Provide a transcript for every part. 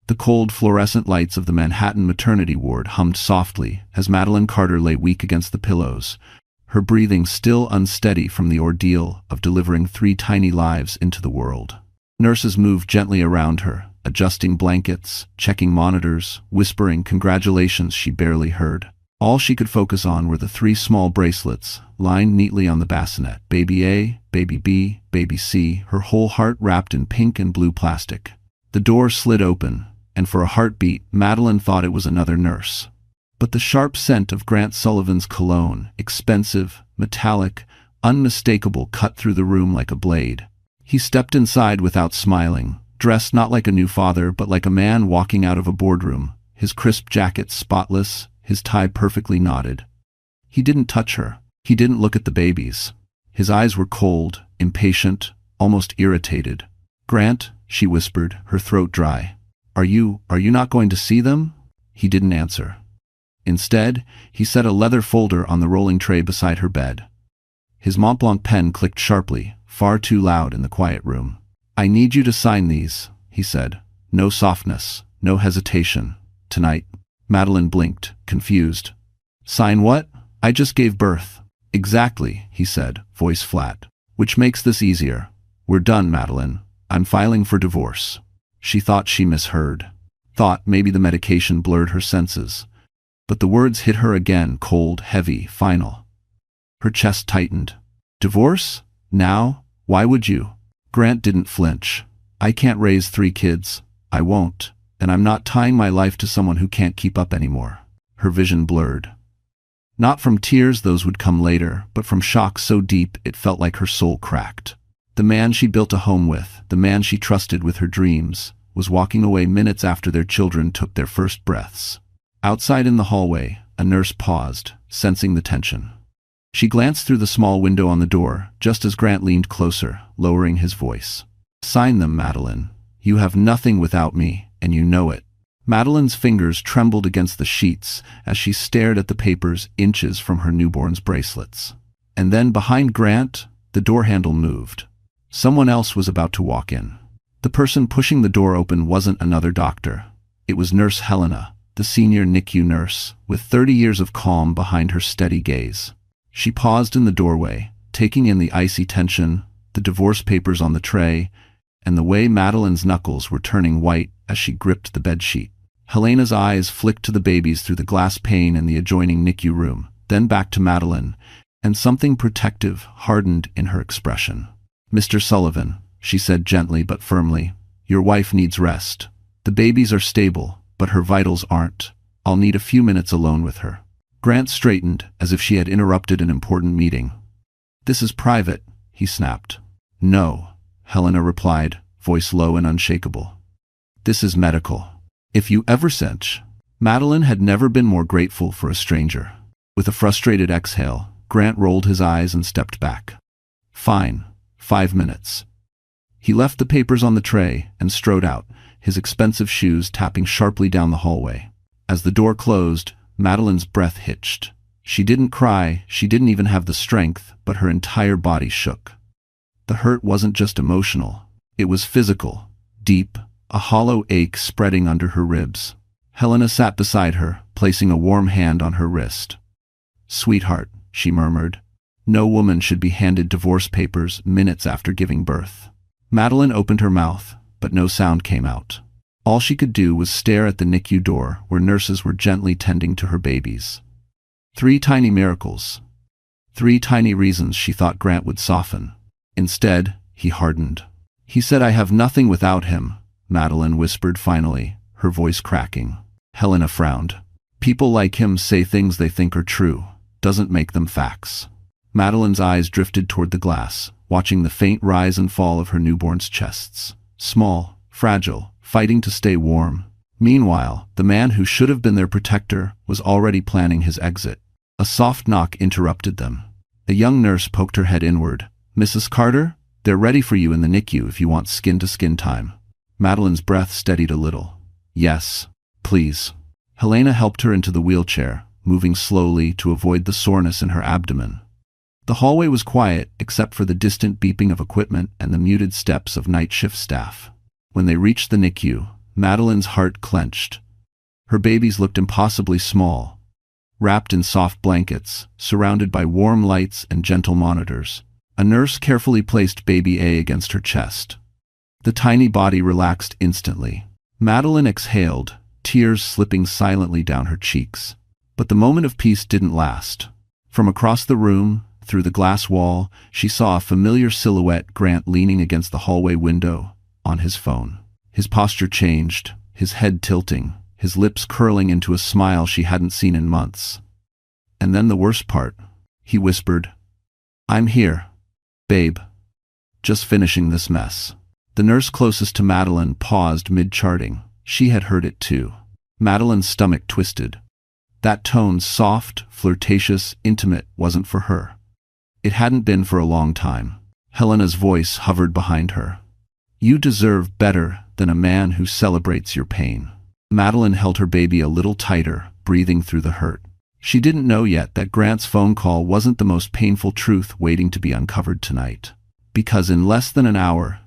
The cold fluorescent lights of the Manhattan maternity ward hummed softly as Madeline Carter lay weak against the pillows, her breathing still unsteady from the ordeal of delivering 3 tiny lives into the world. Nurses moved gently around her, adjusting blankets, checking monitors, whispering congratulations she barely heard. All she could focus on were the 3 small bracelets, lined neatly on the bassinet. Baby A, Baby B, Baby C, her whole heart wrapped in pink and blue plastic. The door slid open, and for a heartbeat, Madeline thought it was another nurse. But the sharp scent of Grant Sullivan's cologne, expensive, metallic, unmistakable, cut through the room like a blade. He stepped inside without smiling, dressed not like a new father but like a man walking out of a boardroom, his crisp jacket spotless, his tie perfectly knotted. He didn't touch her. He didn't look at the babies. His eyes were cold, impatient, almost irritated. "Grant," she whispered, her throat dry. Are you not going to see them?" He didn't answer. Instead, he set a leather folder on the rolling tray beside her bed. His Montblanc pen clicked sharply, far too loud in the quiet room. "I need you to sign these," he said. "No softness, no hesitation. Tonight." Madeline blinked, confused. "Sign what? I just gave birth." "Exactly," he said, voice flat. "Which makes this easier. We're done, Madeline. I'm filing for divorce." She thought she misheard. Thought maybe the medication blurred her senses. But the words hit her again, cold, heavy, final. Her chest tightened. "Divorce? Now? Why would you?" Grant didn't flinch. "I can't raise 3 kids. I won't. And I'm not tying my life to someone who can't keep up anymore." Her vision blurred. Not from tears, those would come later, but from shock so deep it felt like her soul cracked. The man she built a home with, the man she trusted with her dreams, was walking away minutes after their children took their first breaths. Outside in the hallway, a nurse paused, sensing the tension. She glanced through the small window on the door, just as Grant leaned closer, lowering his voice. "Sign them, Madeline. You have nothing without me, and you know it." Madeline's fingers trembled against the sheets as she stared at the papers inches from her newborn's bracelets. And then behind Grant, the door handle moved. Someone else was about to walk in. The person pushing the door open wasn't another doctor. It was Nurse Helena, the senior NICU nurse, with 30 years of calm behind her steady gaze. She paused in the doorway, taking in the icy tension, the divorce papers on the tray, and the way Madeline's knuckles were turning white as she gripped the bedsheet. Helena's eyes flicked to the babies through the glass pane in the adjoining NICU room, then back to Madeline, and something protective hardened in her expression. "Mr. Sullivan," she said gently but firmly, "your wife needs rest. The babies are stable, but her vitals aren't. I'll need a few minutes alone with her." Grant straightened, as if she had interrupted an important meeting. "This is private," he snapped. "No," Helena replied, voice low and unshakable. "This is medical. If you ever cinch." Madeline had never been more grateful for a stranger. With a frustrated exhale, Grant rolled his eyes and stepped back. "Fine. 5 minutes." He left the papers on the tray and strode out, his expensive shoes tapping sharply down the hallway. As the door closed, Madeline's breath hitched. She didn't cry, she didn't even have the strength, but her entire body shook. The hurt wasn't just emotional. It was physical, deep, a hollow ache spreading under her ribs. Helena sat beside her, placing a warm hand on her wrist. "Sweetheart," she murmured, "no woman should be handed divorce papers minutes after giving birth." Madeline opened her mouth, but no sound came out. All she could do was stare at the NICU door where nurses were gently tending to her babies. 3 tiny miracles. 3 tiny reasons she thought Grant would soften. Instead, he hardened. "He said I have nothing without him," Madeline whispered finally, her voice cracking. Helena frowned. "People like him say things they think are true. Doesn't make them facts." Madeline's eyes drifted toward the glass, watching the faint rise and fall of her newborn's chests. Small, fragile, fighting to stay warm. Meanwhile, the man who should have been their protector was already planning his exit. A soft knock interrupted them. A young nurse poked her head inward. "Mrs. Carter, they're ready for you in the NICU if you want skin-to-skin time." Madeline's breath steadied a little. "Yes, please." Helena helped her into the wheelchair, moving slowly to avoid the soreness in her abdomen. The hallway was quiet except for the distant beeping of equipment and the muted steps of night shift staff. When they reached the NICU, Madeline's heart clenched. Her babies looked impossibly small, wrapped in soft blankets, surrounded by warm lights and gentle monitors. A nurse carefully placed baby A against her chest. The tiny body relaxed instantly. Madeline exhaled, tears slipping silently down her cheeks. But the moment of peace didn't last. From across the room, through the glass wall, she saw a familiar silhouette, Grant leaning against the hallway window, on his phone. His posture changed, his head tilting, his lips curling into a smile she hadn't seen in months. And then the worst part, he whispered, "I'm here, babe. Just finishing this mess." The nurse closest to Madeline paused mid-charting. She had heard it too. Madeline's stomach twisted. That tone, soft, flirtatious, intimate, wasn't for her. It hadn't been for a long time. Helena's voice hovered behind her. "You deserve better than a man who celebrates your pain." Madeline held her baby a little tighter, breathing through the hurt. She didn't know yet that Grant's phone call wasn't the most painful truth waiting to be uncovered tonight. Because in less than an hour,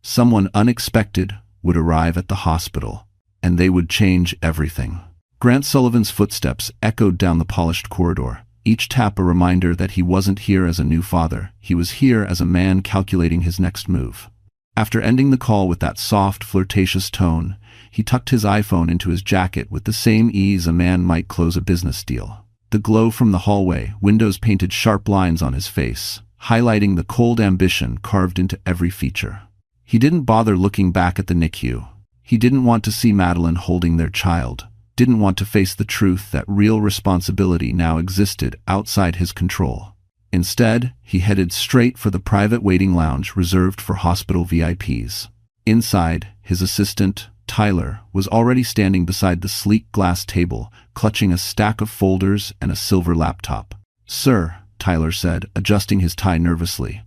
someone unexpected would arrive at the hospital, and they would change everything. Grant Sullivan's footsteps echoed down the polished corridor, each tap a reminder that he wasn't here as a new father, he was here as a man calculating his next move. After ending the call with that soft, flirtatious tone, he tucked his iPhone into his jacket with the same ease a man might close a business deal. The glow from the hallway windows painted sharp lines on his face, highlighting the cold ambition carved into every feature. He didn't bother looking back at the NICU. He didn't want to see Madeline holding their child, didn't want to face the truth that real responsibility now existed outside his control. Instead, he headed straight for the private waiting lounge reserved for hospital VIPs. Inside, his assistant, Tyler, was already standing beside the sleek glass table, clutching a stack of folders and a silver laptop. "Sir," Tyler said, adjusting his tie nervously,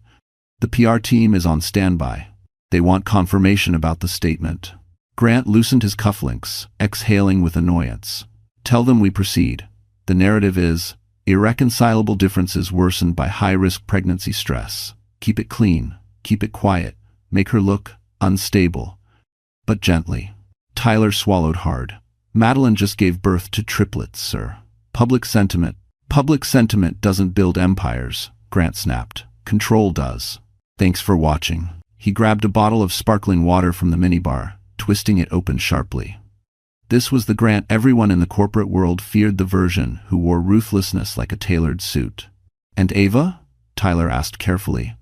"the PR team is on standby. They want confirmation about the statement." Grant loosened his cufflinks, exhaling with annoyance. "Tell them we proceed. The narrative is, irreconcilable differences worsened by high-risk pregnancy stress. Keep it clean, keep it quiet, make her look unstable, but gently." Tyler swallowed hard. "Madeline just gave birth to triplets, sir. Public sentiment doesn't build empires," Grant snapped. "Control does." "Thanks for watching." He grabbed a bottle of sparkling water from the minibar, twisting it open sharply. This was the Grant everyone in the corporate world feared, the version who wore ruthlessness like a tailored suit. "And Ava?" Tyler asked carefully.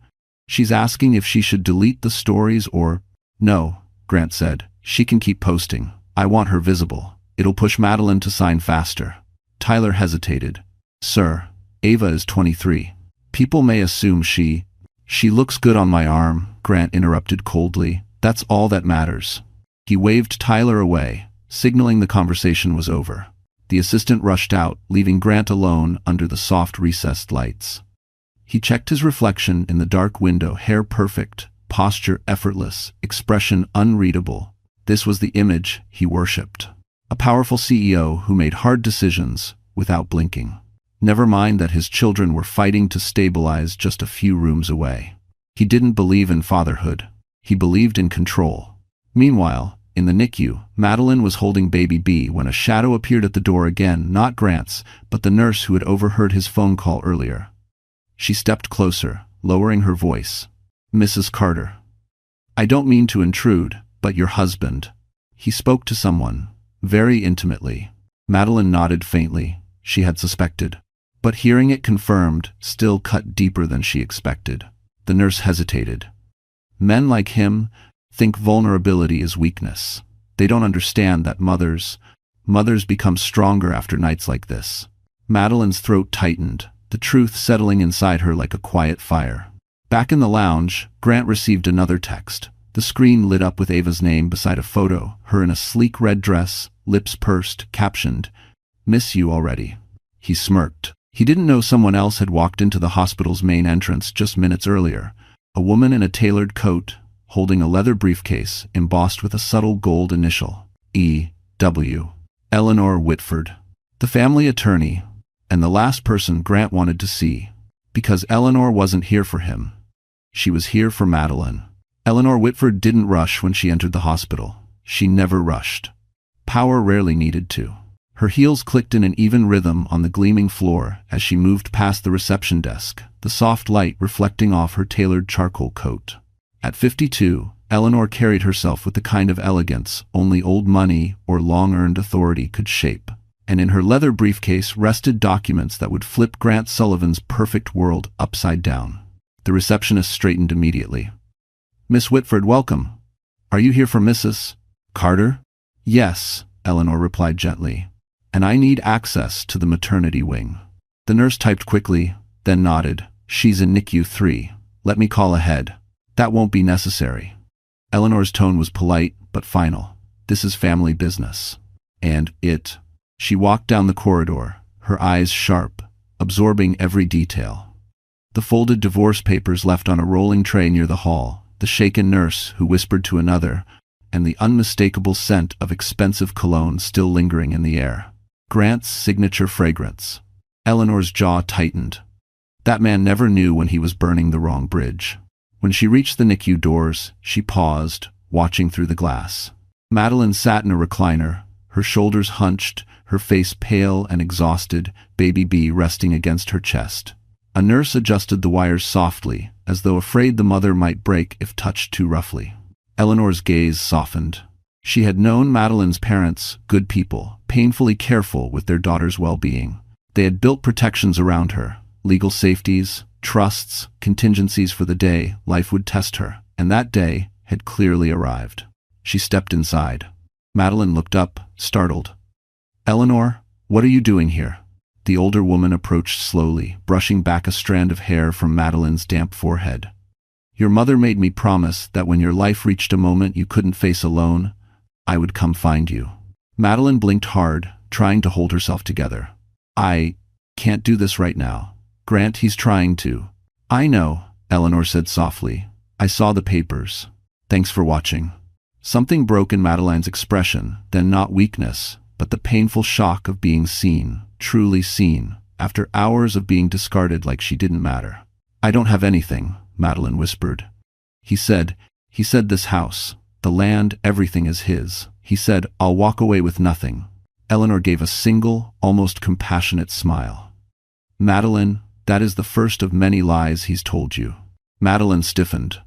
"She's asking if she should delete the stories or—" "No," Grant said. "She can keep posting. I want her visible. It'll push Madeline to sign faster." Tyler hesitated. "Sir, Ava is 23. People may assume she looks good on my arm," Grant interrupted coldly. "That's all that matters." He waved Tyler away, signaling the conversation was over. The assistant rushed out, leaving Grant alone under the soft recessed lights. He checked his reflection in the dark window, hair perfect, posture effortless, expression unreadable. This was the image he worshipped. A powerful CEO who made hard decisions without blinking. Never mind that his children were fighting to stabilize just a few rooms away. He didn't believe in fatherhood. He believed in control. Meanwhile, in the NICU, Madeline was holding baby B when a shadow appeared at the door again, not Grant's, but the nurse who had overheard his phone call earlier. She stepped closer, lowering her voice. "Mrs. Carter. I don't mean to intrude, but your husband." He spoke to someone, very intimately. Madeline nodded faintly. She had suspected. But hearing it confirmed still cut deeper than she expected. The nurse hesitated. "Men like him think vulnerability is weakness. They don't understand that mothers become stronger after nights like this." Madeline's throat tightened, the truth settling inside her like a quiet fire. Back in the lounge, Grant received another text. The screen lit up with Ava's name beside a photo, her in a sleek red dress, lips pursed, captioned, "Miss you already." He smirked. He didn't know someone else had walked into the hospital's main entrance just minutes earlier. A woman in a tailored coat, holding a leather briefcase embossed with a subtle gold initial, E.W. Eleanor Whitford. The family attorney, and the last person Grant wanted to see. Because Eleanor wasn't here for him. She was here for Madeline. Eleanor Whitford didn't rush when she entered the hospital. She never rushed. Power rarely needed to. Her heels clicked in an even rhythm on the gleaming floor as she moved past the reception desk, the soft light reflecting off her tailored charcoal coat. At 52, Eleanor carried herself with the kind of elegance only old money or long-earned authority could shape, and in her leather briefcase rested documents that would flip Grant Sullivan's perfect world upside down. The receptionist straightened immediately. "Miss Whitford, welcome. Are you here for Mrs. Carter?" "Yes," Eleanor replied gently. "And I need access to the maternity wing." The nurse typed quickly, then nodded. "She's in NICU 3. Let me call ahead." "That won't be necessary." Eleanor's tone was polite, but final. "This is family business." And it. She walked down the corridor, her eyes sharp, absorbing every detail. The folded divorce papers left on a rolling tray near the hall, the shaken nurse who whispered to another, and the unmistakable scent of expensive cologne still lingering in the air. Grant's signature fragrance. Eleanor's jaw tightened. That man never knew when he was burning the wrong bridge. When she reached the NICU doors, she paused, watching through the glass. Madeline sat in a recliner, her shoulders hunched, her face pale and exhausted, baby B resting against her chest. A nurse adjusted the wires softly, as though afraid the mother might break if touched too roughly. Eleanor's gaze softened. She had known Madeline's parents, good people, painfully careful with their daughter's well-being. They had built protections around her, legal safeties, trusts, contingencies for the day life would test her, and that day had clearly arrived. She stepped inside. Madeline looked up, startled. "Eleanor, what are you doing here?" The older woman approached slowly, brushing back a strand of hair from Madeline's damp forehead. "Your mother made me promise that when your life reached a moment you couldn't face alone, I would come find you." Madeline blinked hard, trying to hold herself together. "I can't do this right now. Grant, he's trying to." "I know," Eleanor said softly. "I saw the papers. Thanks for watching." Something broke in Madeline's expression, then not weakness, but the painful shock of being seen, truly seen, after hours of being discarded like she didn't matter. "I don't have anything," Madeline whispered. He said this house, the land, everything is his. He said, "I'll walk away with nothing." Eleanor gave a single, almost compassionate smile. "Madeline, that is the first of many lies he's told you." Madeline stiffened.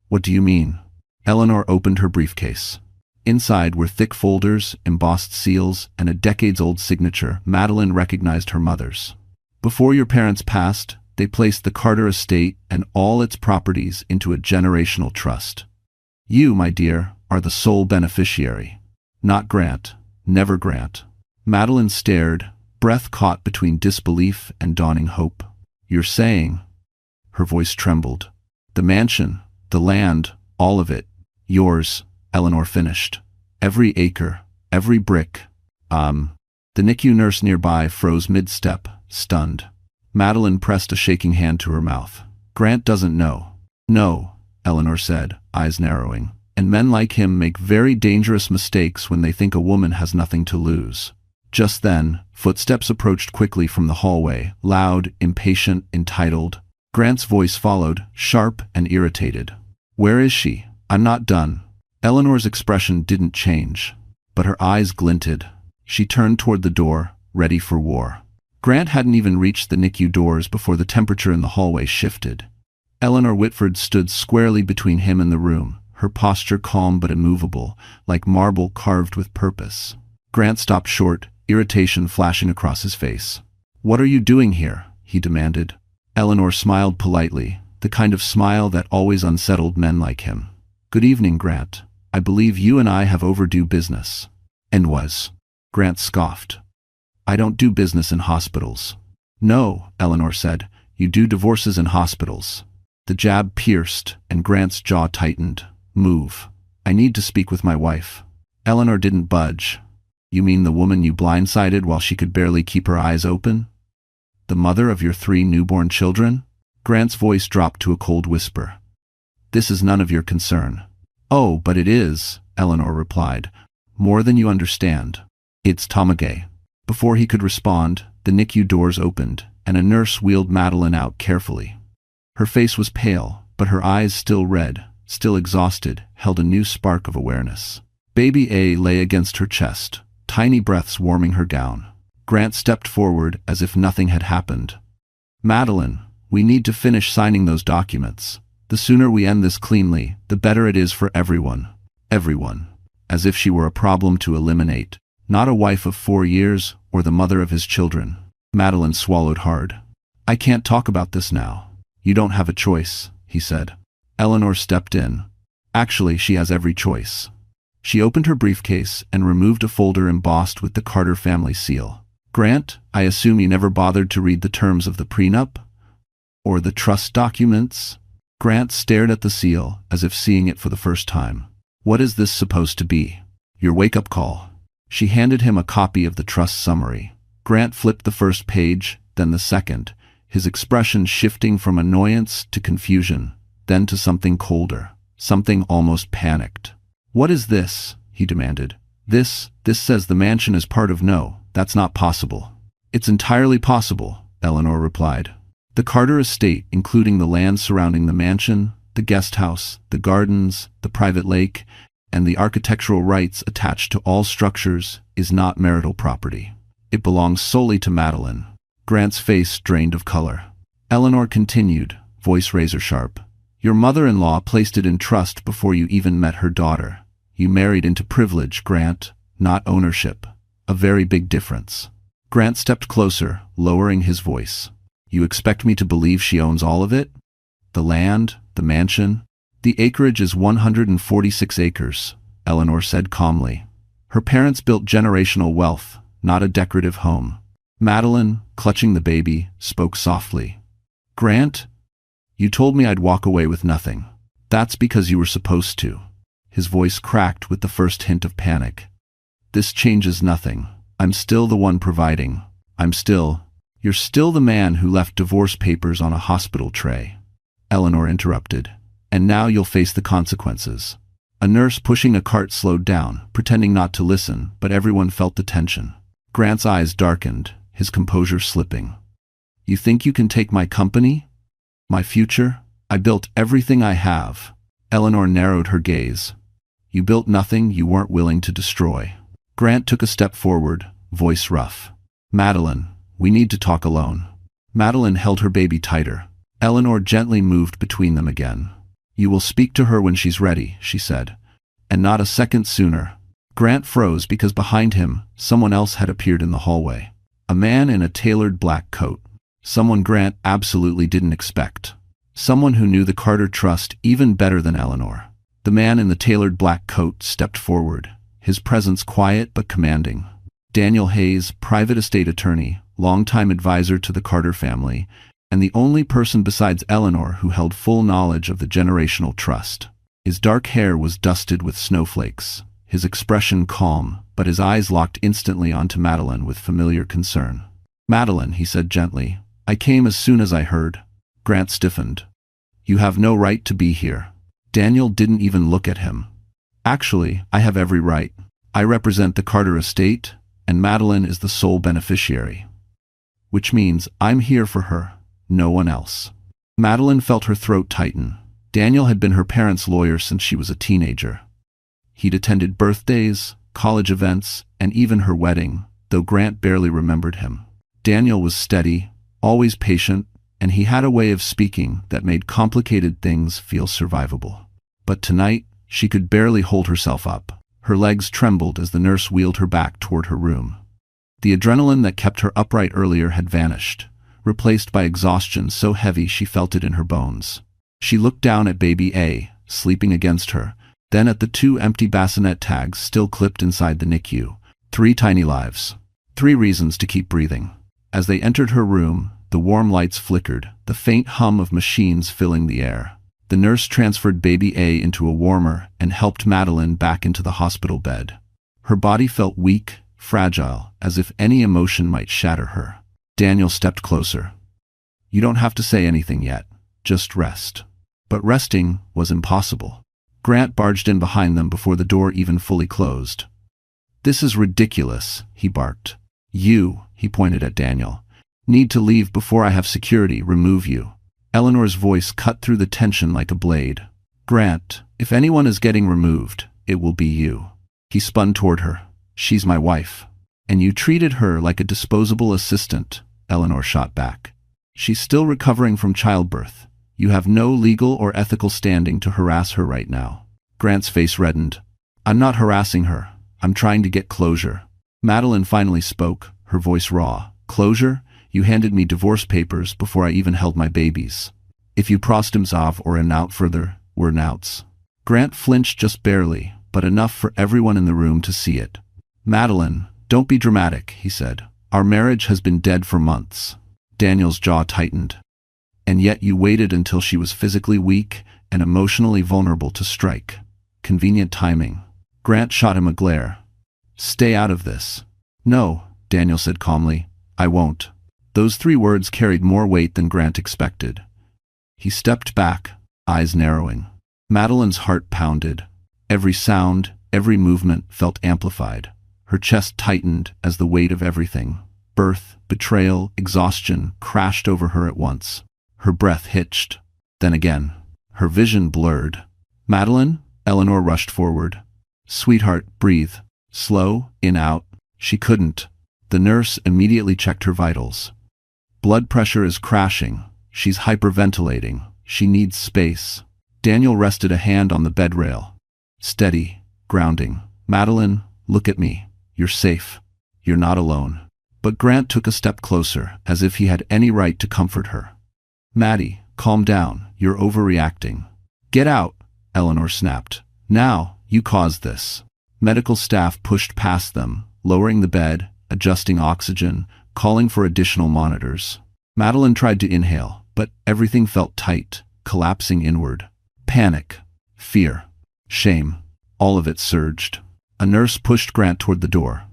"What do you mean?" Eleanor opened her briefcase. Inside were thick folders, embossed seals, and a decades-old signature Madeline recognized her mother's. "Before your parents passed, they placed the Carter estate and all its properties into a generational trust. You, my dear, are the sole beneficiary. Not Grant. Never Grant." Madeline stared, breath caught between disbelief and dawning hope. "You're saying—" Her voice trembled. "The mansion, the land, all of it, yours," Eleanor finished. "Every acre, every brick." The NICU nurse nearby froze mid-step, stunned. Madeline pressed a shaking hand to her mouth. "Grant doesn't know." "No," Eleanor said, eyes narrowing. "And men like him make very dangerous mistakes when they think a woman has nothing to lose." Just then, footsteps approached quickly from the hallway, loud, impatient, entitled. Grant's voice followed, sharp and irritated. "Where is she? I'm not done." Eleanor's expression didn't change, but her eyes glinted. She turned toward the door, ready for war. Grant hadn't even reached the NICU doors before the temperature in the hallway shifted. Eleanor Whitford stood squarely between him and the room, her posture calm but immovable, like marble carved with purpose. Grant stopped short, irritation flashing across his face. "What are you doing here?" he demanded. Eleanor smiled politely, the kind of smile that always unsettled men like him. "Good evening, Grant. I believe you and I have overdue business." "And was?" Grant scoffed. "I don't do business in hospitals." "No," Eleanor said. "You do divorces in hospitals." The jab pierced, and Grant's jaw tightened. "Move. I need to speak with my wife." Eleanor didn't budge. "You mean the woman you blindsided while she could barely keep her eyes open? The mother of your 3 newborn children?" Grant's voice dropped to a cold whisper. "This is none of your concern." "Oh, but it is," Eleanor replied. "More than you understand. It's Tomagay." Before he could respond, the NICU doors opened, and a nurse wheeled Madeline out carefully. Her face was pale, but her eyes, still red, still exhausted, held a new spark of awareness. Baby A lay against her chest, tiny breaths warming her gown. Grant stepped forward as if nothing had happened. "Madeline, we need to finish signing those documents. The sooner we end this cleanly, the better it is for everyone." Everyone. As if she were a problem to eliminate, not a wife of 4 years or the mother of his children. Madeline swallowed hard. "I can't talk about this now." "You don't have a choice," he said. Eleanor stepped in. Actually, she has every choice. She opened her briefcase and removed a folder embossed with the Carter family seal. "Grant, I assume you never bothered to read the terms of the prenup? Or the trust documents?" Grant stared at the seal as if seeing it for the first time. "What is this supposed to be?" "Your wake-up call." She handed him a copy of the trust summary. Grant flipped the first page, then the second, his expression shifting from annoyance to confusion, then to something colder, something almost panicked. "What is this?" he demanded. This says the mansion is part of No, that's not possible." "It's entirely possible," Eleanor replied. "The Carter estate, including the land surrounding the mansion, the guest house, the gardens, the private lake, and the architectural rights attached to all structures, is not marital property. It belongs solely to Madeline." Grant's face drained of color. Eleanor continued, voice razor-sharp. "Your mother-in-law placed it in trust before you even met her daughter. You married into privilege, Grant, not ownership. A very big difference." Grant stepped closer, lowering his voice. "You expect me to believe she owns all of it? The land, the mansion?" "The acreage is 146 acres, Eleanor said calmly. "Her parents built generational wealth, not a decorative home." Madeline, clutching the baby, spoke softly. "Grant, you told me I'd walk away with nothing. That's because you were supposed to." His voice cracked with the first hint of panic. "This changes nothing. I'm still the one providing. You're still the man who left divorce papers on a hospital tray." Eleanor interrupted. "And now you'll face the consequences." A nurse pushing a cart slowed down, pretending not to listen, but everyone felt the tension. Grant's eyes darkened, his composure slipping. "You think you can take my company? My future? I built everything I have." Eleanor narrowed her gaze. "You built nothing you weren't willing to destroy." Grant took a step forward, voice rough. "Madeline, we need to talk alone." Madeline held her baby tighter. Eleanor gently moved between them again. "You will speak to her when she's ready," she said. And not a second sooner. Grant froze because behind him, someone else had appeared in the hallway. A man in a tailored black coat. Someone Grant absolutely didn't expect. Someone who knew the Carter Trust even better than Eleanor. The man in the tailored black coat stepped forward, his presence quiet but commanding. Daniel Hayes, private estate attorney, longtime advisor to the Carter family, and the only person besides Eleanor who held full knowledge of the generational trust. His dark hair was dusted with snowflakes, his expression calm, but his eyes locked instantly onto Madeline with familiar concern. "Madeline," he said gently, "I came as soon as I heard." Grant stiffened. "You have no right to be here." Daniel didn't even look at him. "Actually, I have every right. I represent the Carter estate, and Madeline is the sole beneficiary. Which means I'm here for her, no one else." Madeline felt her throat tighten. Daniel had been her parents' lawyer since she was a teenager. He'd attended birthdays, college events, and even her wedding, though Grant barely remembered him. Daniel was steady, always patient, and he had a way of speaking that made complicated things feel survivable. But tonight, she could barely hold herself up. Her legs trembled as the nurse wheeled her back toward her room. The adrenaline that kept her upright earlier had vanished, replaced by exhaustion so heavy she felt it in her bones. She looked down at baby A, sleeping against her, then at the 2 empty bassinet tags still clipped inside the NICU. 3 tiny lives. 3 reasons to keep breathing. As they entered her room, the warm lights flickered, the faint hum of machines filling the air. The nurse transferred baby A into a warmer and helped Madeline back into the hospital bed. Her body felt weak, fragile, as if any emotion might shatter her. Daniel stepped closer. "You don't have to say anything yet. Just rest." But resting was impossible. Grant barged in behind them before the door even fully closed. "This is ridiculous," he barked. "You," he pointed at Daniel, "need to leave before I have security remove you." Eleanor's voice cut through the tension like a blade. "Grant, if anyone is getting removed, it will be you." He spun toward her. She's my wife. And you treated her like a disposable assistant, Eleanor shot back. She's still recovering from childbirth. You have no legal or ethical standing to harass her right now. Grant's face reddened. I'm not harassing her. I'm trying to get closure. Madeline finally spoke, her voice raw. Closure? You handed me divorce papers before I even held my babies. If you prostim zav or out further, we're nouts. Grant flinched just barely, but enough for everyone in the room to see it. Madeline, don't be dramatic, he said. Our marriage has been dead for months. Daniel's jaw tightened. And yet you waited until she was physically weak and emotionally vulnerable to strike. Convenient timing. Grant shot him a glare. Stay out of this. No, Daniel said calmly. I won't. Those 3 words carried more weight than Grant expected. He stepped back, eyes narrowing. Madeline's heart pounded. Every sound, every movement felt amplified. Her chest tightened as the weight of everything, birth, betrayal, exhaustion, crashed over her at once. Her breath hitched. Then again. Her vision blurred. Madeline? Eleanor rushed forward. Sweetheart, breathe. Slow, in, out. She couldn't. The nurse immediately checked her vitals. Blood pressure is crashing. She's hyperventilating. She needs space. Daniel rested a hand on the bed rail. Steady, grounding. Madeline, look at me. You're safe. You're not alone. But Grant took a step closer, as if he had any right to comfort her. Maddie, calm down. You're overreacting. Get out, Eleanor snapped. Now, you caused this. Medical staff pushed past them, lowering the bed, adjusting oxygen, calling for additional monitors. Madeline tried to inhale, but everything felt tight, collapsing inward. Panic, fear, shame, all of it surged. A nurse pushed Grant toward the door.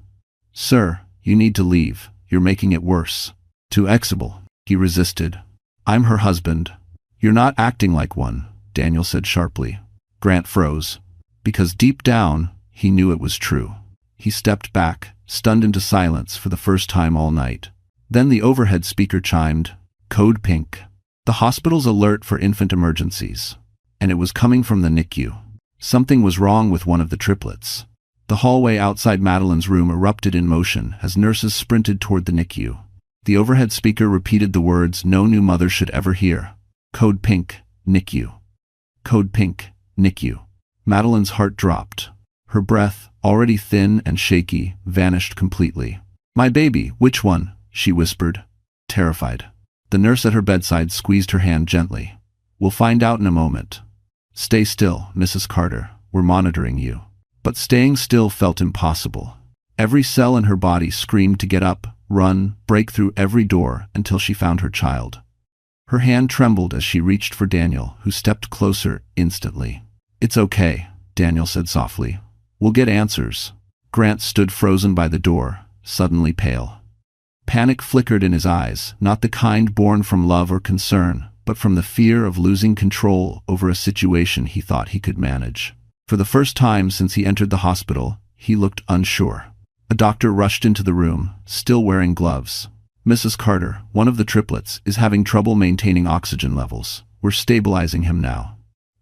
Sir, you need to leave. You're making it worse. Too exable. He resisted. I'm her husband. You're not acting like one, Daniel said sharply. Grant froze. Because deep down, he knew it was true. He stepped back, stunned into silence for the first time all night. Then the overhead speaker chimed, Code Pink. The hospital's alert for infant emergencies. And it was coming from the NICU. Something was wrong with one of the triplets. The hallway outside Madeline's room erupted in motion as nurses sprinted toward the NICU. The overhead speaker repeated the words no new mother should ever hear. Code Pink, NICU. Code Pink, NICU. Madeline's heart dropped. Her breath, already thin and shaky, vanished completely. My baby, which one? She whispered, terrified. The nurse at her bedside squeezed her hand gently. We'll find out in a moment. Stay still, Mrs. Carter. We're monitoring you. But staying still felt impossible. Every cell in her body screamed to get up, run, break through every door until she found her child. Her hand trembled as she reached for Daniel, who stepped closer instantly. It's okay, Daniel said softly. We'll get answers. Grant stood frozen by the door, suddenly pale. Panic flickered in his eyes, not the kind born from love or concern, but from the fear of losing control over a situation he thought he could manage. For the first time since he entered the hospital, he looked unsure. A doctor rushed into the room, still wearing gloves. Mrs. Carter, one of the triplets, is having trouble maintaining oxygen levels. We're stabilizing him now.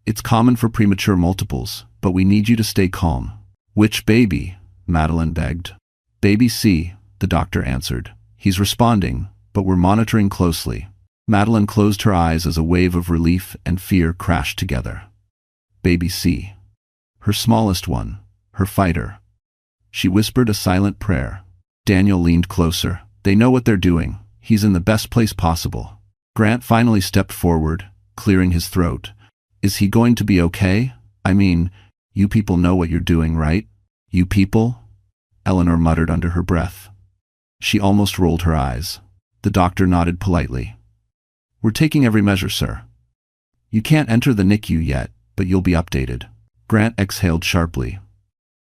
It's common for premature multiples, but we need you to stay calm. Which baby? Madeline begged. Baby C, the doctor answered. He's responding, but we're monitoring closely. Madeline closed her eyes as a wave of relief and fear crashed together. Baby C. Her smallest one, her fighter. She whispered a silent prayer. Daniel leaned closer. They know what they're doing. He's in the best place possible. Grant finally stepped forward, clearing his throat. Is he going to be okay? I mean, you people know what you're doing, right? You people? Eleanor muttered under her breath. She almost rolled her eyes. The doctor nodded politely. We're taking every measure, sir. You can't enter the NICU yet, but you'll be updated. Grant exhaled sharply.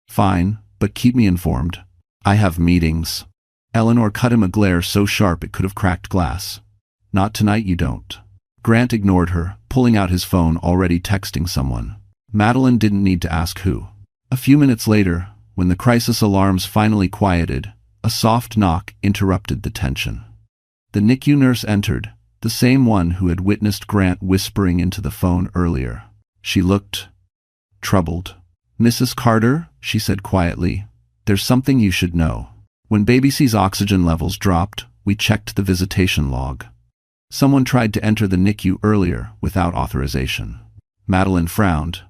Fine, but keep me informed. I have meetings. Eleanor cut him a glare so sharp it could have cracked glass. Not tonight, you don't. Grant ignored her, pulling out his phone, already texting someone. Madeline didn't need to ask who. A few minutes later, when the crisis alarms finally quieted, a soft knock interrupted the tension. The NICU nurse entered, the same one who had witnessed Grant whispering into the phone earlier. She looked troubled. Mrs. Carter? she said quietly. "There's something you should know. When baby C's oxygen levels dropped, we checked the visitation log. Someone tried to enter the NICU earlier without authorization." Madeline frowned.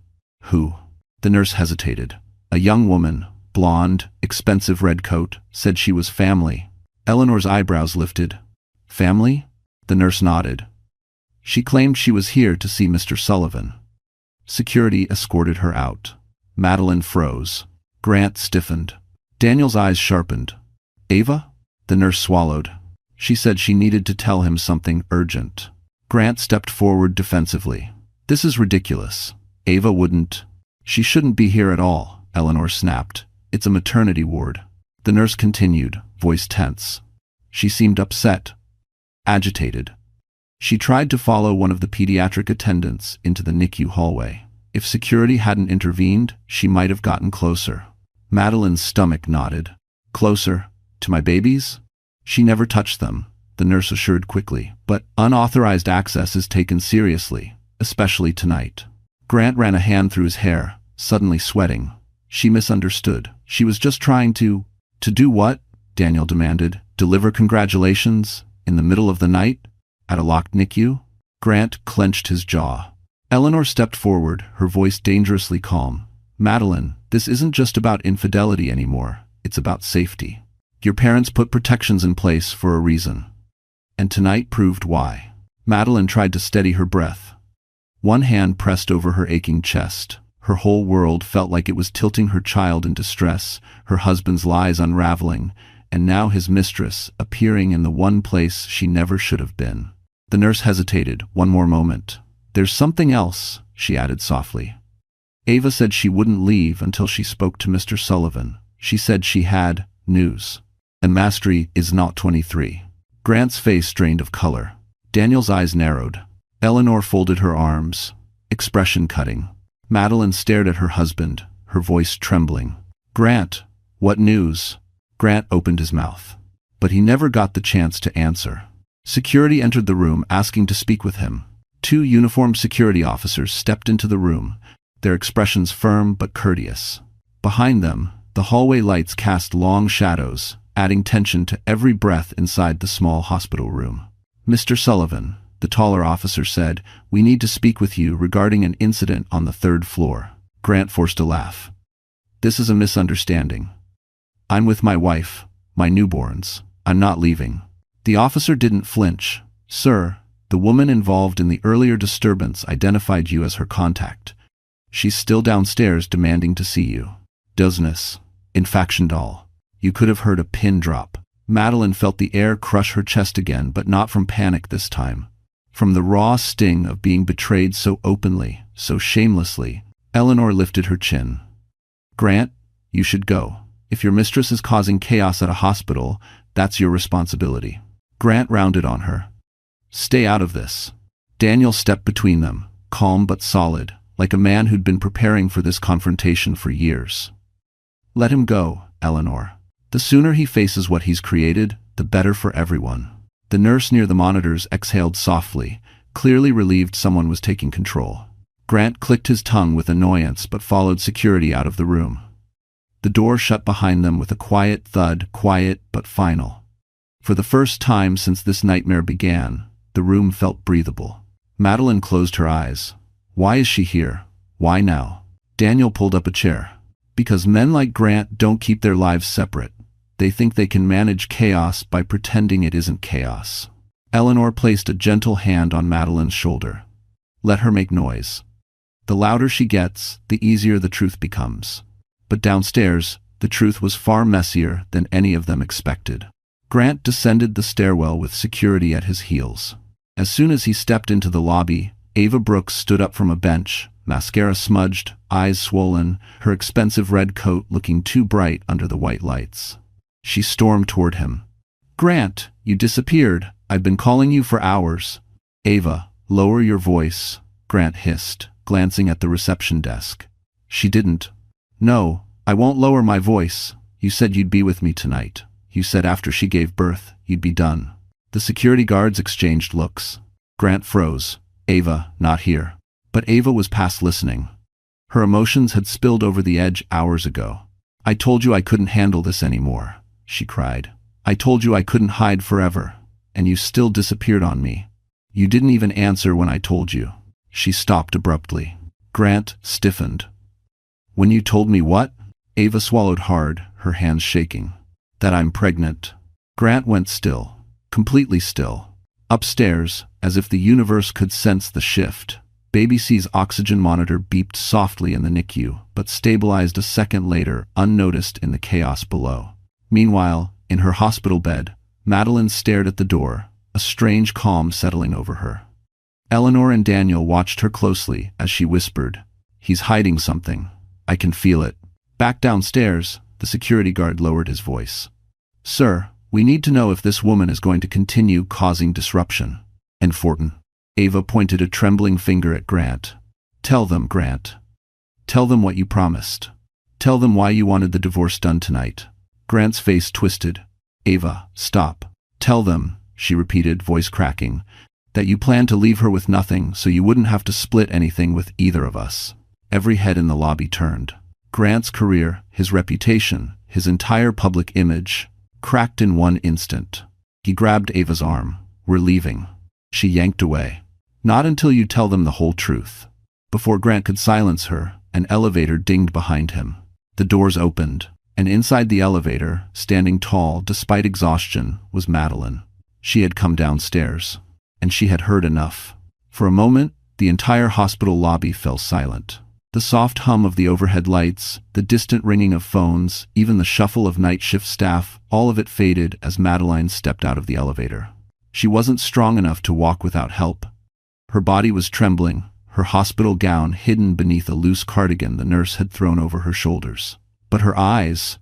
"Who?" The nurse hesitated. "A young woman, blonde, expensive red coat, said she was family." Eleanor's eyebrows lifted. "Family?" The nurse nodded. "She claimed she was here to see Mr. Sullivan." Security escorted her out. Madeline froze. Grant stiffened. Daniel's eyes sharpened. "Ava?" The nurse swallowed. She said she needed to tell him something urgent. Grant stepped forward defensively. "This is ridiculous. Ava wouldn't." "She shouldn't be here at all," Eleanor snapped. "It's a maternity ward." The nurse continued, voice tense. She seemed upset, agitated. She tried to follow one of the pediatric attendants into the NICU hallway. If security hadn't intervened, she might have gotten closer. Madeline's stomach knotted. "Closer? To my babies?" "She never touched them," the nurse assured quickly, "but unauthorized access is taken seriously, especially tonight." Grant ran a hand through his hair, suddenly sweating. She misunderstood. She was just trying to do what? Daniel demanded. "Deliver congratulations? In the middle of the night? At a locked NICU?" Grant clenched his jaw. Eleanor stepped forward, her voice dangerously calm. "Madeline, this isn't just about infidelity anymore. It's about safety. Your parents put protections in place for a reason. And tonight proved why." Madeline tried to steady her breath. One hand pressed over her aching chest. Her whole world felt like it was tilting, her child in distress, her husband's lies unraveling, and now his mistress appearing in the one place she never should have been. The nurse hesitated. "One more moment." "There's something else," she added softly. "Ava said she wouldn't leave until she spoke to Mr. Sullivan. She said she had news. And Mastery is not 23. Grant's face drained of color. Daniel's eyes narrowed. Eleanor folded her arms, expression cutting. Madeline stared at her husband, her voice trembling. "Grant, what news?" Grant opened his mouth. But he never got the chance to answer. Security entered the room, asking to speak with him. 2 uniformed security officers stepped into the room, their expressions firm but courteous. Behind them, the hallway lights cast long shadows, adding tension to every breath inside the small hospital room. "Mr. Sullivan," the taller officer said, "we need to speak with you regarding an incident on the 3rd floor." Grant forced a laugh. "This is a misunderstanding. I'm with my wife, my newborns. I'm not leaving." The officer didn't flinch. "Sir, the woman involved in the earlier disturbance identified you as her contact. She's still downstairs demanding to see you. Business. Infactional. You could have heard a pin drop." Madeline felt the air crush her chest again, but not from panic this time. From the raw sting of being betrayed so openly, so shamelessly. Eleanor lifted her chin. "Grant, you should go. If your mistress is causing chaos at a hospital, that's your responsibility." Grant rounded on her. "Stay out of this." Daniel stepped between them, calm but solid, like a man who'd been preparing for this confrontation for years. "Let him go, Eleanor. The sooner he faces what he's created, the better for everyone." The nurse near the monitors exhaled softly, clearly relieved someone was taking control. Grant clicked his tongue with annoyance but followed security out of the room. The door shut behind them with a quiet thud, quiet but final. For the first time since this nightmare began, the room felt breathable. Madeline closed her eyes. Why is she here? Why now? Daniel pulled up a chair. Because men like Grant don't keep their lives separate. They think they can manage chaos by pretending it isn't chaos. Eleanor placed a gentle hand on Madeline's shoulder. Let her make noise. The louder she gets, the easier the truth becomes. But downstairs, the truth was far messier than any of them expected. Grant descended the stairwell with security at his heels. As soon as he stepped into the lobby, Ava Brooks stood up from a bench, mascara smudged, eyes swollen, her expensive red coat looking too bright under the white lights. She stormed toward him. "Grant, you disappeared. I've been calling you for hours." "Ava, lower your voice," Grant hissed, glancing at the reception desk. She didn't. "No, I won't lower my voice. You said you'd be with me tonight. You said after she gave birth, you'd be done." The security guards exchanged looks. Grant froze. "Ava, not here." But Ava was past listening. Her emotions had spilled over the edge hours ago. I told you I couldn't handle this anymore, she cried. I told you I couldn't hide forever, and you still disappeared on me. You didn't even answer when I told you. She stopped abruptly. Grant stiffened. When you told me what? Ava swallowed hard, her hands shaking. That I'm pregnant. Grant went still, completely still. Upstairs, as if the universe could sense the shift, Baby C's oxygen monitor beeped softly in the NICU, but stabilized a second later, unnoticed in the chaos below. Meanwhile, in her hospital bed, Madeline stared at the door, a strange calm settling over her. Eleanor and Daniel watched her closely as she whispered, "He's hiding something. I can feel it." Back downstairs, the security guard lowered his voice. "Sir, we need to know if this woman is going to continue causing disruption." "And Fortin?" Ava pointed a trembling finger at Grant. "Tell them, Grant. Tell them what you promised. Tell them why you wanted the divorce done tonight." Grant's face twisted. "Ava, stop. Tell them," she repeated, voice cracking, "that you plan to leave her with nothing so you wouldn't have to split anything with either of us." Every head in the lobby turned. Grant's career, his reputation, his entire public image, cracked in one instant. He grabbed Ava's arm. "We're leaving." She yanked away. "Not until you tell them the whole truth." Before Grant could silence her, an elevator dinged behind him. The doors opened, and inside the elevator, standing tall despite exhaustion, was Madeline. She had come downstairs, and she had heard enough. For a moment, the entire hospital lobby fell silent. The soft hum of the overhead lights, the distant ringing of phones, even the shuffle of night shift staff, all of it faded as Madeline stepped out of the elevator. She wasn't strong enough to walk without help. Her body was trembling, her hospital gown hidden beneath a loose cardigan the nurse had thrown over her shoulders. But her eyes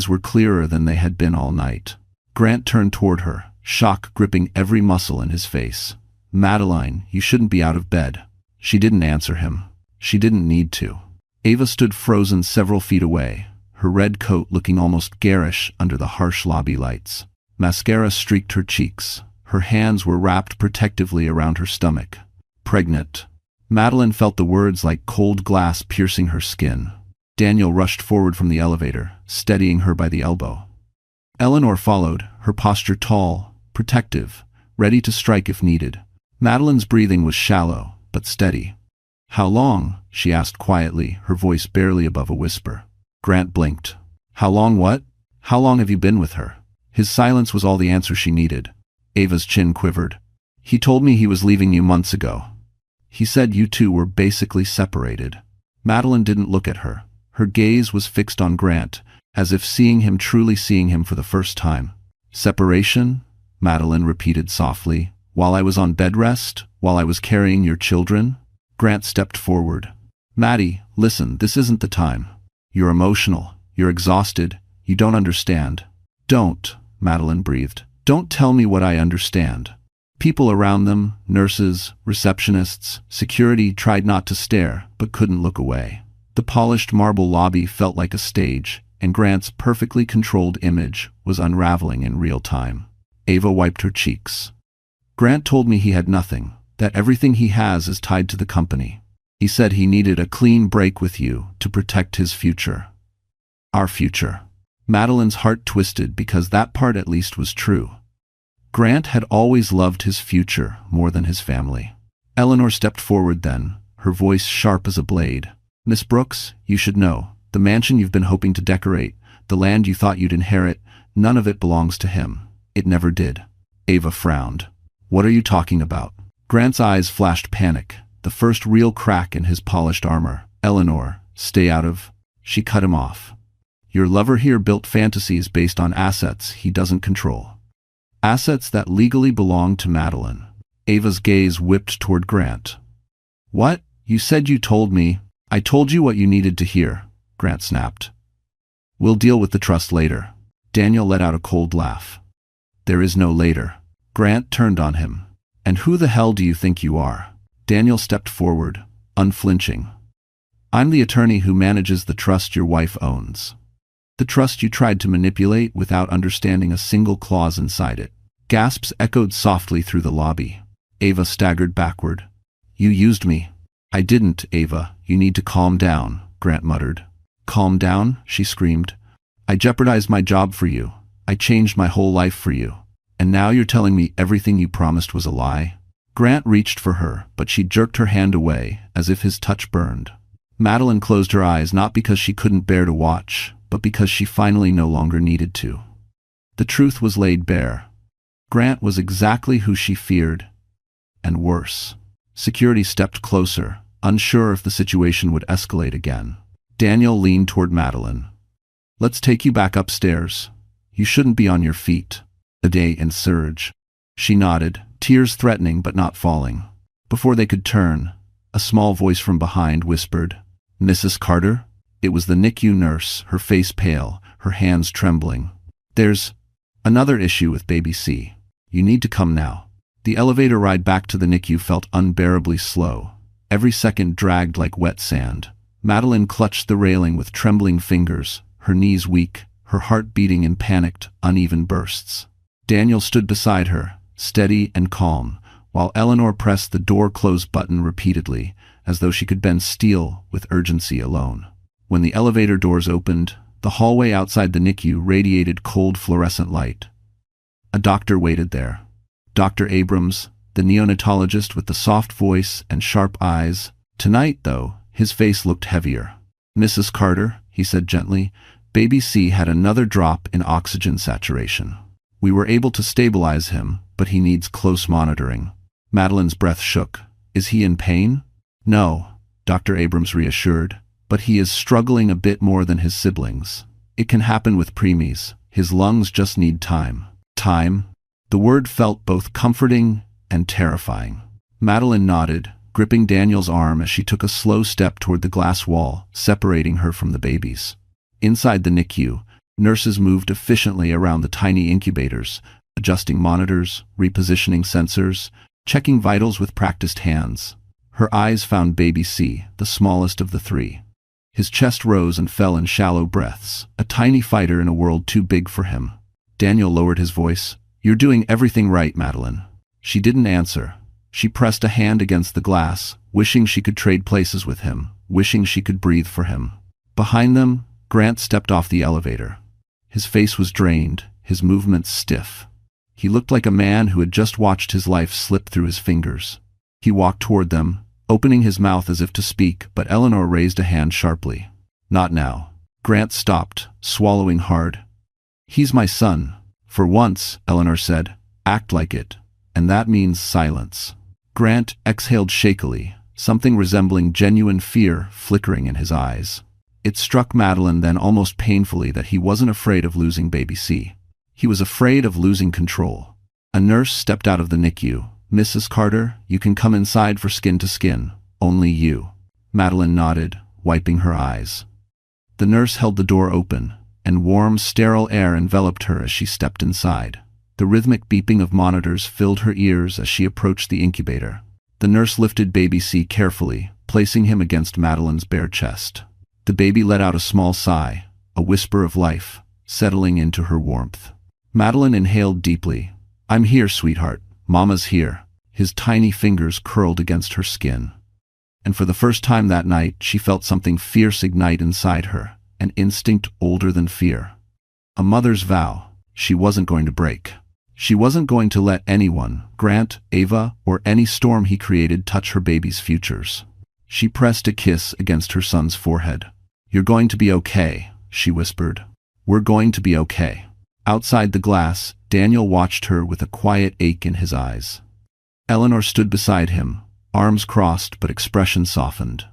were clearer than they had been all night. Grant turned toward her, shock gripping every muscle in his face. "Madeline, you shouldn't be out of bed." She didn't answer him. She didn't need to. Ava stood frozen several feet away, her red coat looking almost garish under the harsh lobby lights. Mascara streaked her cheeks. Her hands were wrapped protectively around her stomach. "Pregnant." Madeline felt the words like cold glass piercing her skin. Daniel rushed forward from the elevator, steadying her by the elbow. Eleanor followed, her posture tall, protective, ready to strike if needed. Madeline's breathing was shallow, but steady. "How long?" she asked quietly, her voice barely above a whisper. Grant blinked. "How long what? How long have you been with her?" His silence was all the answer she needed. Ava's chin quivered. "He told me he was leaving you months ago. He said you two were basically separated." Madeline didn't look at her. Her gaze was fixed on Grant, as if truly seeing him for the first time. "Separation?" Madeline repeated softly. "While I was on bed rest? While I was carrying your children?" Grant stepped forward. "Maddie, listen, this isn't the time. You're emotional. You're exhausted. You don't understand." "Don't," Madeline breathed. "Don't tell me what I understand." People around them, nurses, receptionists, security tried not to stare, but couldn't look away. The polished marble lobby felt like a stage, and Grant's perfectly controlled image was unraveling in real time. Ava wiped her cheeks. "Grant told me he had nothing, that everything he has is tied to the company. He said he needed a clean break with you to protect his future. Our future." Madeline's heart twisted because that part at least was true. Grant had always loved his future more than his family. Eleanor stepped forward then, her voice sharp as a blade. "Miss Brooks, you should know, the mansion you've been hoping to decorate, the land you thought you'd inherit, none of it belongs to him. It never did." Ava frowned. "What are you talking about?" Grant's eyes flashed panic, the first real crack in his polished armor. "Eleanor, stay out of..." She cut him off. "Your lover here built fantasies based on assets he doesn't control. Assets that legally belong to Madeline." Ava's gaze whipped toward Grant. "What? You said you told me..." "I told you what you needed to hear," Grant snapped. "We'll deal with the trust later." Daniel let out a cold laugh. "There is no later." Grant turned on him. "And who the hell do you think you are?" Daniel stepped forward, unflinching. "I'm the attorney who manages the trust your wife owns. The trust you tried to manipulate without understanding a single clause inside it." Gasps echoed softly through the lobby. Ava staggered backward. "You used me." "I didn't, Ava. You need to calm down," Grant muttered. Calm down, she screamed. I jeopardized my job for you. I changed my whole life for you. And now you're telling me everything you promised was a lie? Grant reached for her, but she jerked her hand away, as if his touch burned. Madeline closed her eyes not because she couldn't bear to watch, but because she finally no longer needed to. The truth was laid bare. Grant was exactly who she feared, and worse. Security stepped closer, unsure if the situation would escalate again. Daniel leaned toward Madeline. Let's take you back upstairs. You shouldn't be on your feet. Aday and Serge. She nodded, tears threatening but not falling. Before they could turn, a small voice from behind whispered, Mrs. Carter? It was the NICU nurse, her face pale, her hands trembling. There's another issue with baby C. You need to come now. The elevator ride back to the NICU felt unbearably slow. Every second dragged like wet sand. Madeline clutched the railing with trembling fingers, her knees weak, her heart beating in panicked, uneven bursts. Daniel stood beside her, steady and calm, while Eleanor pressed the door close button repeatedly, as though she could bend steel with urgency alone. When the elevator doors opened, the hallway outside the NICU radiated cold fluorescent light. A doctor waited there. Dr. Abrams, the neonatologist with the soft voice and sharp eyes. Tonight, though, his face looked heavier. Mrs. Carter, he said gently, baby C had another drop in oxygen saturation. We were able to stabilize him, but he needs close monitoring. Madeline's breath shook. Is he in pain? No, Dr. Abrams reassured, but he is struggling a bit more than his siblings. It can happen with preemies. His lungs just need time. Time? The word felt both comforting and terrifying. Madeline nodded, gripping Daniel's arm as she took a slow step toward the glass wall, separating her from the babies. Inside the NICU, nurses moved efficiently around the tiny incubators, adjusting monitors, repositioning sensors, checking vitals with practiced hands. Her eyes found baby C, the smallest of the three. His chest rose and fell in shallow breaths, a tiny fighter in a world too big for him. Daniel lowered his voice. You're doing everything right, Madeline. She didn't answer. She pressed a hand against the glass, wishing she could trade places with him, wishing she could breathe for him. Behind them, Grant stepped off the elevator. His face was drained, his movements stiff. He looked like a man who had just watched his life slip through his fingers. He walked toward them, opening his mouth as if to speak, but Eleanor raised a hand sharply. Not now. Grant stopped, swallowing hard. He's my son. For once, Eleanor said, act like it, and that means silence. Grant exhaled shakily, something resembling genuine fear flickering in his eyes. It struck Madeline then almost painfully that he wasn't afraid of losing baby C. He was afraid of losing control. A nurse stepped out of the NICU. Mrs. Carter, you can come inside for skin to skin. Only you. Madeline nodded, wiping her eyes. The nurse held the door open, and warm, sterile air enveloped her as she stepped inside. The rhythmic beeping of monitors filled her ears as she approached the incubator. The nurse lifted baby C carefully, placing him against Madeline's bare chest. The baby let out a small sigh, a whisper of life, settling into her warmth. Madeline inhaled deeply. I'm here, sweetheart. Mama's here. His tiny fingers curled against her skin. And for the first time that night, she felt something fierce ignite inside her, an instinct older than fear. A mother's vow she wasn't going to break. She wasn't going to let anyone, Grant, Ava, or any storm he created touch her baby's futures. She pressed a kiss against her son's forehead. You're going to be okay, she whispered. We're going to be okay. Outside the glass, Daniel watched her with a quiet ache in his eyes. Eleanor stood beside him, arms crossed but expression softened.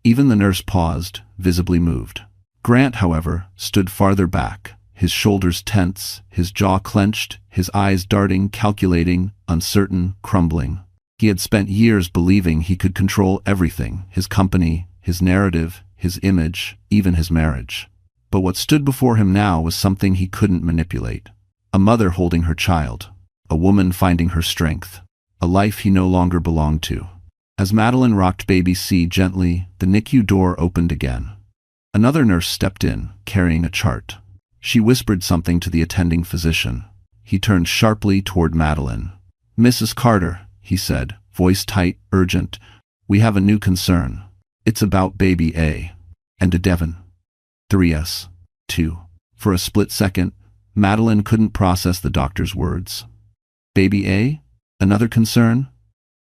Even the nurse paused, visibly moved. Grant, however, stood farther back, his shoulders tense, his jaw clenched, his eyes darting, calculating, uncertain, crumbling. He had spent years believing he could control everything, his company, his narrative, his image, even his marriage. But what stood before him now was something he couldn't manipulate. A mother holding her child, a woman finding her strength, a life he no longer belonged to. As Madeline rocked baby C gently, the NICU door opened again. Another nurse stepped in, carrying a chart. She whispered something to the attending physician. He turned sharply toward Madeline. Mrs. Carter, he said, voice tight, urgent, we have a new concern. It's about baby A. And to Devon. 3s. 2. For a split second, Madeline couldn't process the doctor's words. Baby A? Another concern?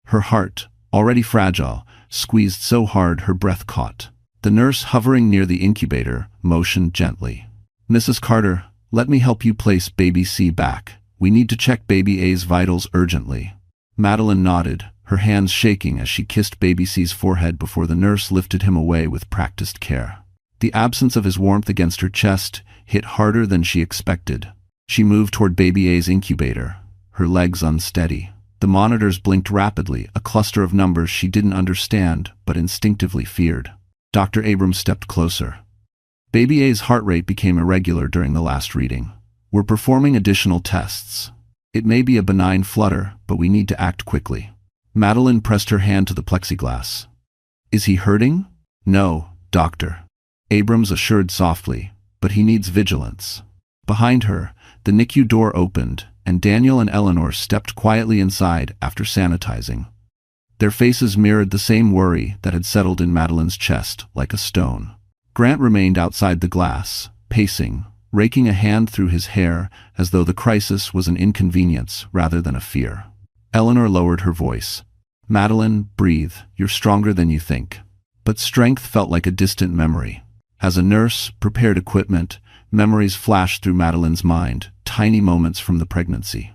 Her heart, already fragile, squeezed so hard her breath caught. The nurse hovering near the incubator motioned gently. Mrs. Carter, let me help you place baby C back. We need to check baby A's vitals urgently. Madeline nodded, her hands shaking as she kissed baby C's forehead before the nurse lifted him away with practiced care. The absence of his warmth against her chest hit harder than she expected. She moved toward baby A's incubator, her legs unsteady. The monitors blinked rapidly, a cluster of numbers she didn't understand but instinctively feared. Dr. Abrams stepped closer. Baby A's heart rate became irregular during the last reading. We're performing additional tests. It may be a benign flutter, but we need to act quickly. Madeline pressed her hand to the plexiglass. Is he hurting? No, doctor. Abrams assured softly, but he needs vigilance. Behind her, the NICU door opened, and Daniel and Eleanor stepped quietly inside after sanitizing. Their faces mirrored the same worry that had settled in Madeline's chest like a stone. Grant remained outside the glass, pacing, raking a hand through his hair as though the crisis was an inconvenience rather than a fear. Eleanor lowered her voice. Madeline, breathe, you're stronger than you think. But strength felt like a distant memory. As a nurse prepared equipment, memories flashed through Madeline's mind, tiny moments from the pregnancy.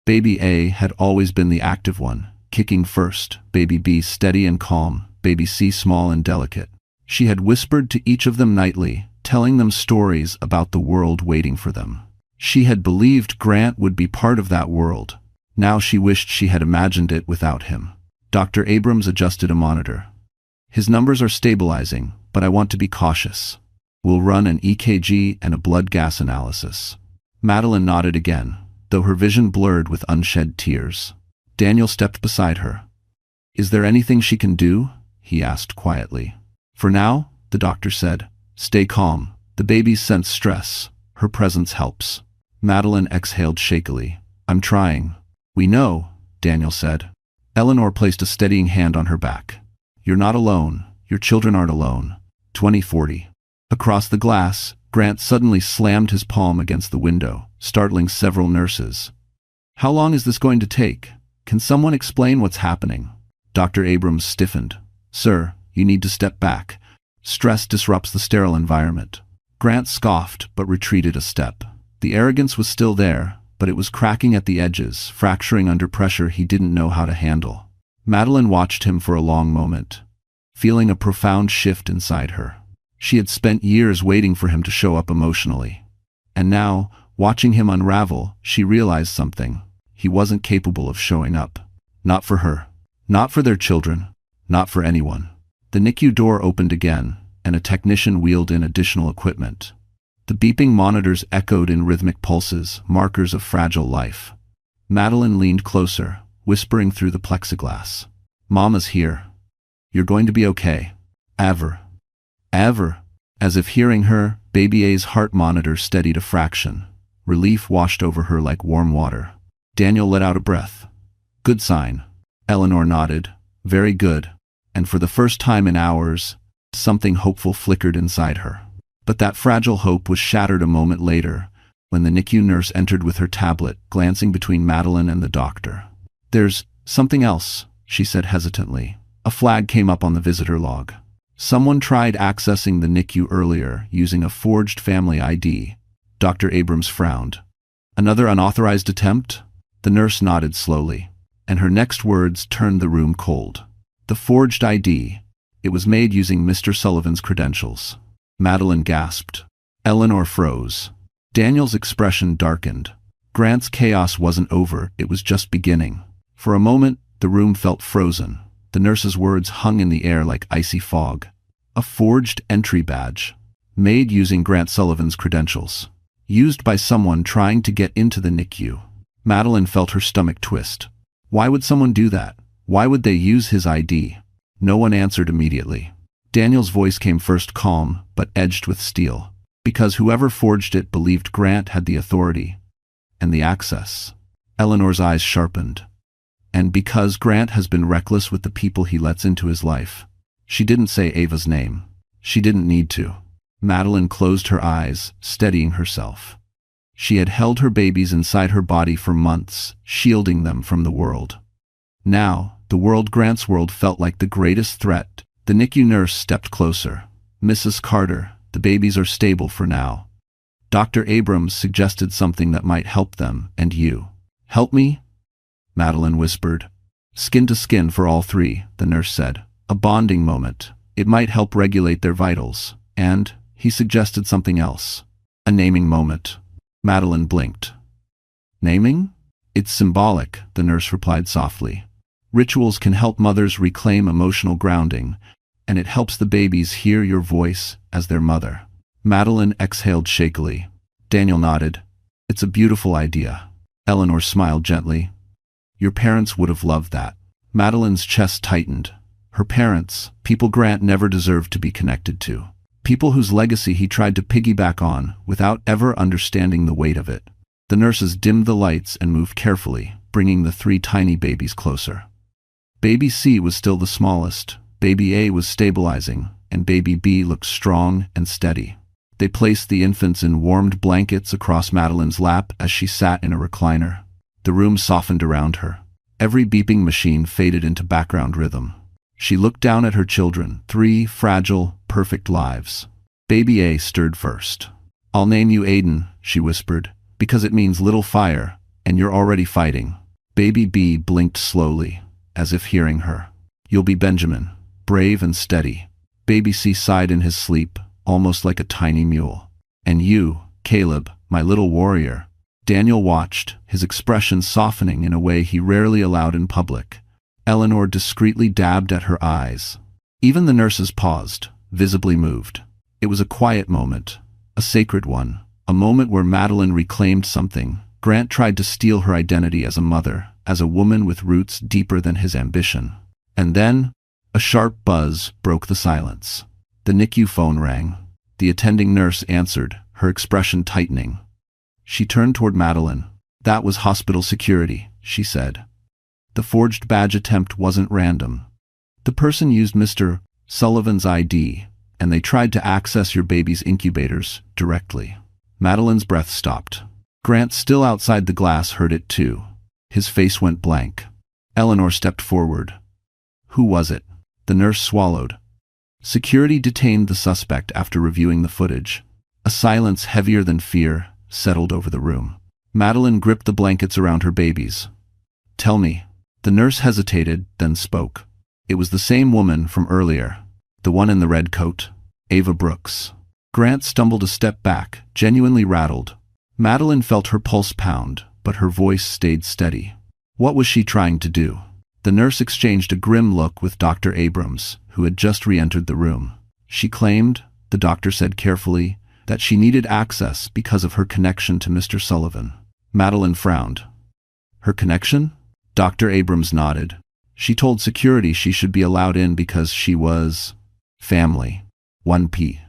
Baby A had always been the active one, kicking first, baby B steady and calm, baby C small and delicate. She had whispered to each of them nightly, telling them stories about the world waiting for them. She had believed Grant would be part of that world. Now she wished she had imagined it without him. Dr. Abrams adjusted a monitor. His numbers are stabilizing, but I want to be cautious. We'll run an EKG and a blood gas analysis. Madeline nodded again, though her vision blurred with unshed tears. Daniel stepped beside her. Is there anything she can do? He asked quietly. For now, the doctor said. Stay calm. The babies sense stress. Her presence helps. Madeline exhaled shakily. I'm trying. We know, Daniel said. Eleanor placed a steadying hand on her back. You're not alone. Your children aren't alone. 2040. Across the glass, Grant suddenly slammed his palm against the window, startling several nurses. How long is this going to take? Can someone explain what's happening? Dr. Abrams stiffened. Sir, you need to step back. Stress disrupts the sterile environment. Grant scoffed but retreated a step. The arrogance was still there, but it was cracking at the edges, fracturing under pressure he didn't know how to handle. Madeline watched him for a long moment, feeling a profound shift inside her. She had spent years waiting for him to show up emotionally. And now, watching him unravel, she realized something. He wasn't capable of showing up. Not for her. Not for their children. Not for anyone. The NICU door opened again, and a technician wheeled in additional equipment. The beeping monitors echoed in rhythmic pulses, markers of fragile life. Madeline leaned closer, whispering through the plexiglass. Mama's here. You're going to be okay. Ever. As if hearing her, baby A's heart monitor steadied a fraction. Relief washed over her like warm water. Daniel let out a breath. Good sign. Eleanor nodded. Very good. And for the first time in hours, something hopeful flickered inside her. But that fragile hope was shattered a moment later, when the NICU nurse entered with her tablet, glancing between Madeline and the doctor. There's something else, she said hesitantly. A flag came up on the visitor log. Someone tried accessing the NICU earlier using a forged family ID. Dr. Abrams frowned. Another unauthorized attempt? The nurse nodded slowly, and her next words turned the room cold. The forged ID. It was made using Mr. Sullivan's credentials. Madeline gasped. Eleanor froze. Daniel's expression darkened. Grant's chaos wasn't over, it was just beginning. For a moment, the room felt frozen. The nurse's words hung in the air like icy fog. A forged entry badge. Made using Grant Sullivan's credentials. Used by someone trying to get into the NICU. Madeline felt her stomach twist. Why would someone do that? Why would they use his ID? No one answered immediately. Daniel's voice came first, calm, but edged with steel. Because whoever forged it believed Grant had the authority. And the access. Eleanor's eyes sharpened. And because Grant has been reckless with the people he lets into his life. She didn't say Ava's name. She didn't need to. Madeline closed her eyes, steadying herself. She had held her babies inside her body for months, shielding them from the world. Now, the world Grant's world felt like the greatest threat. The NICU nurse stepped closer. "Mrs. Carter, the babies are stable for now. Dr. Abrams suggested something that might help them, and you." "Help me?" Madeline whispered. "Skin to skin for all three," the nurse said. "A bonding moment. It might help regulate their vitals." And he suggested something else. "A naming moment." Madeline blinked. "Naming? It's symbolic," the nurse replied softly. "Rituals can help mothers reclaim emotional grounding, and it helps the babies hear your voice as their mother." Madeline exhaled shakily. Daniel nodded. "It's a beautiful idea." Eleanor smiled gently. "Your parents would have loved that." Madeline's chest tightened. Her parents, people Grant never deserved to be connected to. People whose legacy he tried to piggyback on without ever understanding the weight of it. The nurses dimmed the lights and moved carefully, bringing the three tiny babies closer. Baby C was still the smallest, Baby A was stabilizing, and Baby B looked strong and steady. They placed the infants in warmed blankets across Madeline's lap as she sat in a recliner. The room softened around her. Every beeping machine faded into background rhythm. She looked down at her children, three fragile, perfect lives. Baby A stirred first. "I'll name you Aiden," she whispered, "because it means little fire, and you're already fighting." Baby B blinked slowly, as if hearing her. "You'll be Benjamin, brave and steady." Baby C sighed in his sleep, almost like a tiny mule. "And you, Caleb, my little warrior." Daniel watched, his expression softening in a way he rarely allowed in public. Eleanor discreetly dabbed at her eyes. Even the nurses paused, visibly moved. It was a quiet moment, a sacred one, a moment where Madeline reclaimed something. Grant tried to steal her identity as a mother, as a woman with roots deeper than his ambition. And then, a sharp buzz broke the silence. The NICU phone rang. The attending nurse answered, her expression tightening. She turned toward Madeline. "That was hospital security," she said. "The forged badge attempt wasn't random. The person used Mr. Sullivan's ID, and they tried to access your baby's incubators directly." Madeline's breath stopped. Grant, still outside the glass, heard it too. His face went blank. Eleanor stepped forward. "Who was it?" The nurse swallowed. "Security detained the suspect after reviewing the footage." A silence heavier than fear settled over the room. Madeline gripped the blankets around her babies. "Tell me." The nurse hesitated, then spoke. "It was the same woman from earlier. The one in the red coat. Ava Brooks." Grant stumbled a step back, genuinely rattled. Madeline felt her pulse pound, but her voice stayed steady. What was she trying to do? The nurse exchanged a grim look with Dr. Abrams, who had just re-entered the room. She claimed, the doctor said carefully, that she needed access because of her connection to Mr. Sullivan. Madeline frowned. "Her connection?" Dr. Abrams nodded. "She told security she should be allowed in because she was family." 1P.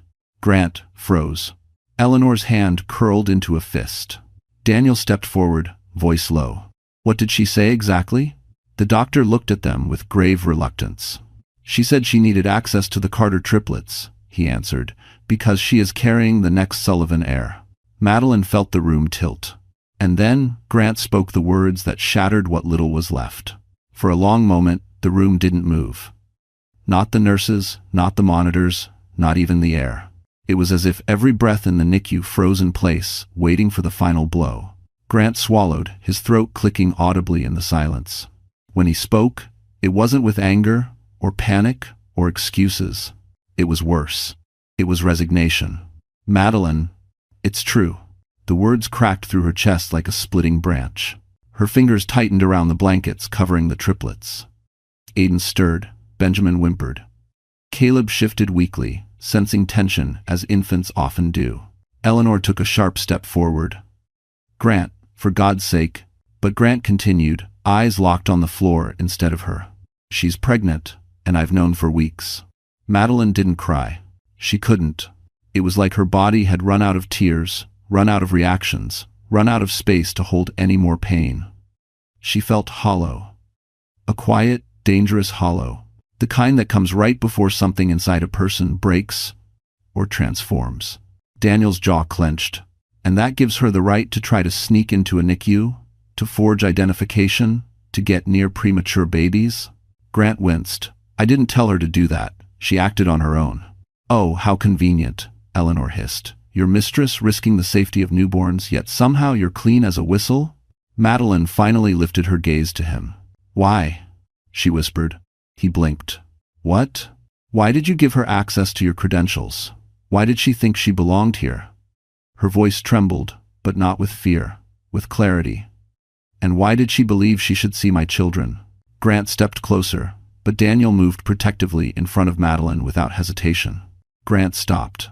Grant froze. Eleanor's hand curled into a fist. Daniel stepped forward, voice low. "What did she say exactly?" The doctor looked at them with grave reluctance. "She said she needed access to the Carter triplets," he answered, "because she is carrying the next Sullivan heir." Madeline felt the room tilt. And then Grant spoke the words that shattered what little was left. For a long moment, the room didn't move. Not the nurses, not the monitors, not even the air. It was as if every breath in the NICU froze in place, waiting for the final blow. Grant swallowed, his throat clicking audibly in the silence. When he spoke, it wasn't with anger, or panic, or excuses. It was worse. It was resignation. "Madeline, it's true." The words cracked through her chest like a splitting branch. Her fingers tightened around the blankets covering the triplets. Aiden stirred. Benjamin whimpered. Caleb shifted weakly, sensing tension as infants often do. Eleanor took a sharp step forward. "Grant, for God's sake." But Grant continued, eyes locked on the floor instead of her. "She's pregnant, and I've known for weeks." Madeline didn't cry. She couldn't. It was like her body had run out of tears, run out of reactions, run out of space to hold any more pain. She felt hollow. A quiet, dangerous hollow. The kind that comes right before something inside a person breaks or transforms. Daniel's jaw clenched. And that gives her the right to try to sneak into a NICU? To forge identification? To get near premature babies? Grant winced. I didn't tell her to do that. She acted on her own. Oh, how convenient, Eleanor hissed. Your mistress risking the safety of newborns, yet somehow you're clean as a whistle? Madeline finally lifted her gaze to him. Why? She whispered. He blinked. What? Why did you give her access to your credentials? Why did she think she belonged here? Her voice trembled, but not with fear, with clarity. And why did she believe she should see my children? Grant stepped closer, but Daniel moved protectively in front of Madeline without hesitation. Grant stopped.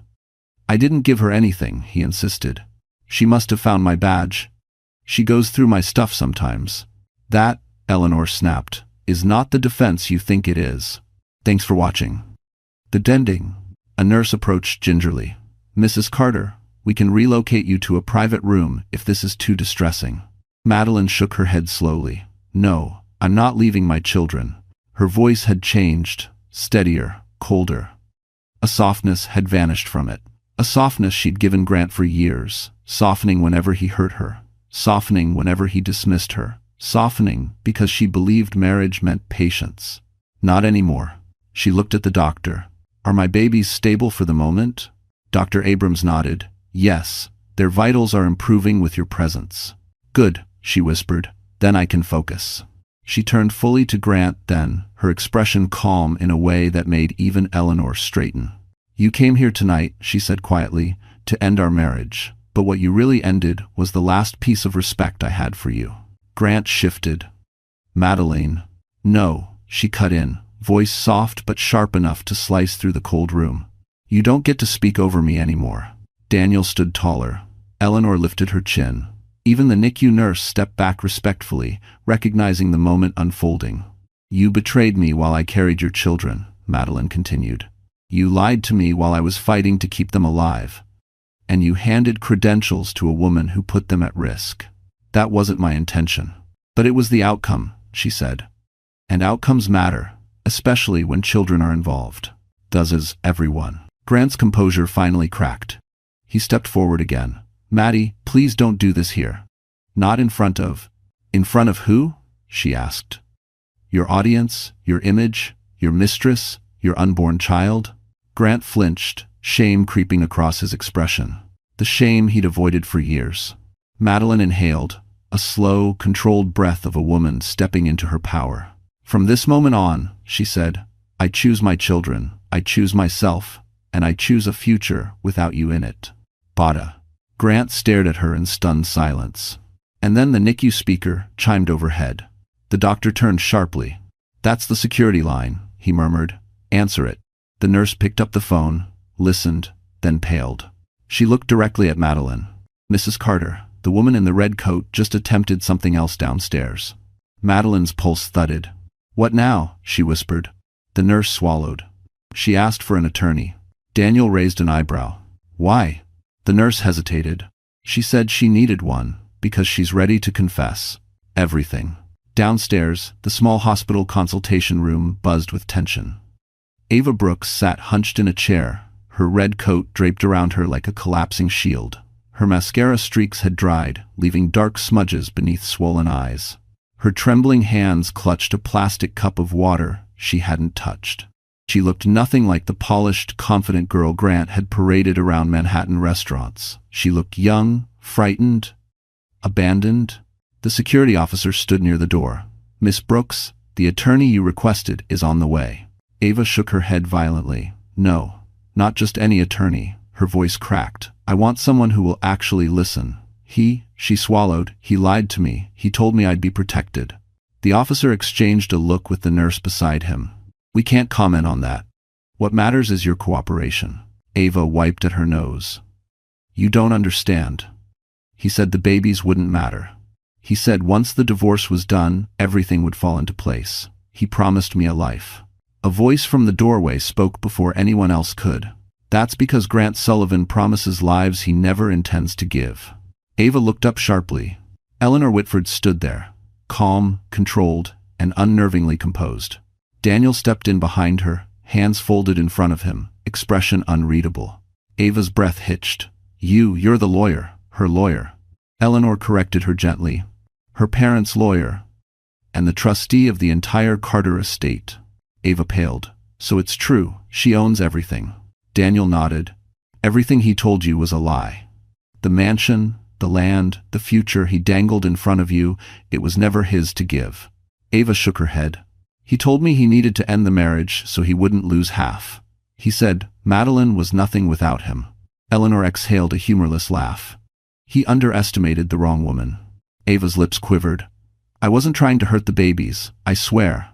I didn't give her anything, he insisted. She must have found my badge. She goes through my stuff sometimes. That, Eleanor snapped, is not the defense you think it is. Thanks for watching. The Dending. A nurse approached gingerly. Mrs. Carter, we can relocate you to a private room if this is too distressing. Madeline shook her head slowly. No, I'm not leaving my children. Her voice had changed, steadier, colder. A softness had vanished from it. A softness she'd given Grant for years, softening whenever he hurt her, softening whenever he dismissed her, softening because she believed marriage meant patience. Not anymore. She looked at the doctor. Are my babies stable for the moment? Dr. Abrams nodded. Yes, their vitals are improving with your presence. Good, she whispered. Then I can focus. She turned fully to Grant then, her expression calm in a way that made even Eleanor straighten. You came here tonight, she said quietly, to end our marriage. But what you really ended was the last piece of respect I had for you. Grant shifted. Madeline. No, she cut in, voice soft but sharp enough to slice through the cold room. You don't get to speak over me anymore. Daniel stood taller. Eleanor lifted her chin. Even the NICU nurse stepped back respectfully, recognizing the moment unfolding. You betrayed me while I carried your children, Madeline continued. You lied to me while I was fighting to keep them alive. And you handed credentials to a woman who put them at risk. That wasn't my intention. But it was the outcome, she said. And outcomes matter, especially when children are involved. Does everyone. Grant's composure finally cracked. He stepped forward again. Maddie, please don't do this here. Not in front of... In front of who? She asked. Your audience, your image, your mistress, your unborn child? Grant flinched, shame creeping across his expression. The shame he'd avoided for years. Madeline inhaled, a slow, controlled breath of a woman stepping into her power. From this moment on, she said, I choose my children, I choose myself, and I choose a future without you in it. Bada. Grant stared at her in stunned silence. And then the NICU speaker chimed overhead. The doctor turned sharply. That's the security line, he murmured. Answer it. The nurse picked up the phone, listened, then paled. She looked directly at Madeline. Mrs. Carter, the woman in the red coat just attempted something else downstairs. Madeline's pulse thudded. What now? She whispered. The nurse swallowed. She asked for an attorney. Daniel raised an eyebrow. Why? The nurse hesitated. She said she needed one, because she's ready to confess. Everything. Downstairs, the small hospital consultation room buzzed with tension. Ava Brooks sat hunched in a chair, her red coat draped around her like a collapsing shield. Her mascara streaks had dried, leaving dark smudges beneath swollen eyes. Her trembling hands clutched a plastic cup of water she hadn't touched. She looked nothing like the polished, confident girl Grant had paraded around Manhattan restaurants. She looked young, frightened, abandoned. The security officer stood near the door. Miss Brooks, the attorney you requested is on the way. Ava shook her head violently. No, not just any attorney. Her voice cracked. I want someone who will actually listen. She swallowed. He lied to me. He told me I'd be protected. The officer exchanged a look with the nurse beside him. We can't comment on that. What matters is your cooperation. Ava wiped at her nose. You don't understand. He said the babies wouldn't matter. He said once the divorce was done, everything would fall into place. He promised me a life. A voice from the doorway spoke before anyone else could. That's because Grant Sullivan promises lives he never intends to give. Ava looked up sharply. Eleanor Whitford stood there, calm, controlled, and unnervingly composed. Daniel stepped in behind her, hands folded in front of him, expression unreadable. Ava's breath hitched. You're the lawyer, her lawyer. Eleanor corrected her gently. Her parents' lawyer. And the trustee of the entire Carter estate. Ava paled. So it's true, she owns everything. Daniel nodded. Everything he told you was a lie. The mansion, the land, the future he dangled in front of you, it was never his to give. Ava shook her head. He told me he needed to end the marriage so he wouldn't lose half. He said Madeline was nothing without him. Eleanor exhaled a humorless laugh. He underestimated the wrong woman. Ava's lips quivered. I wasn't trying to hurt the babies, I swear.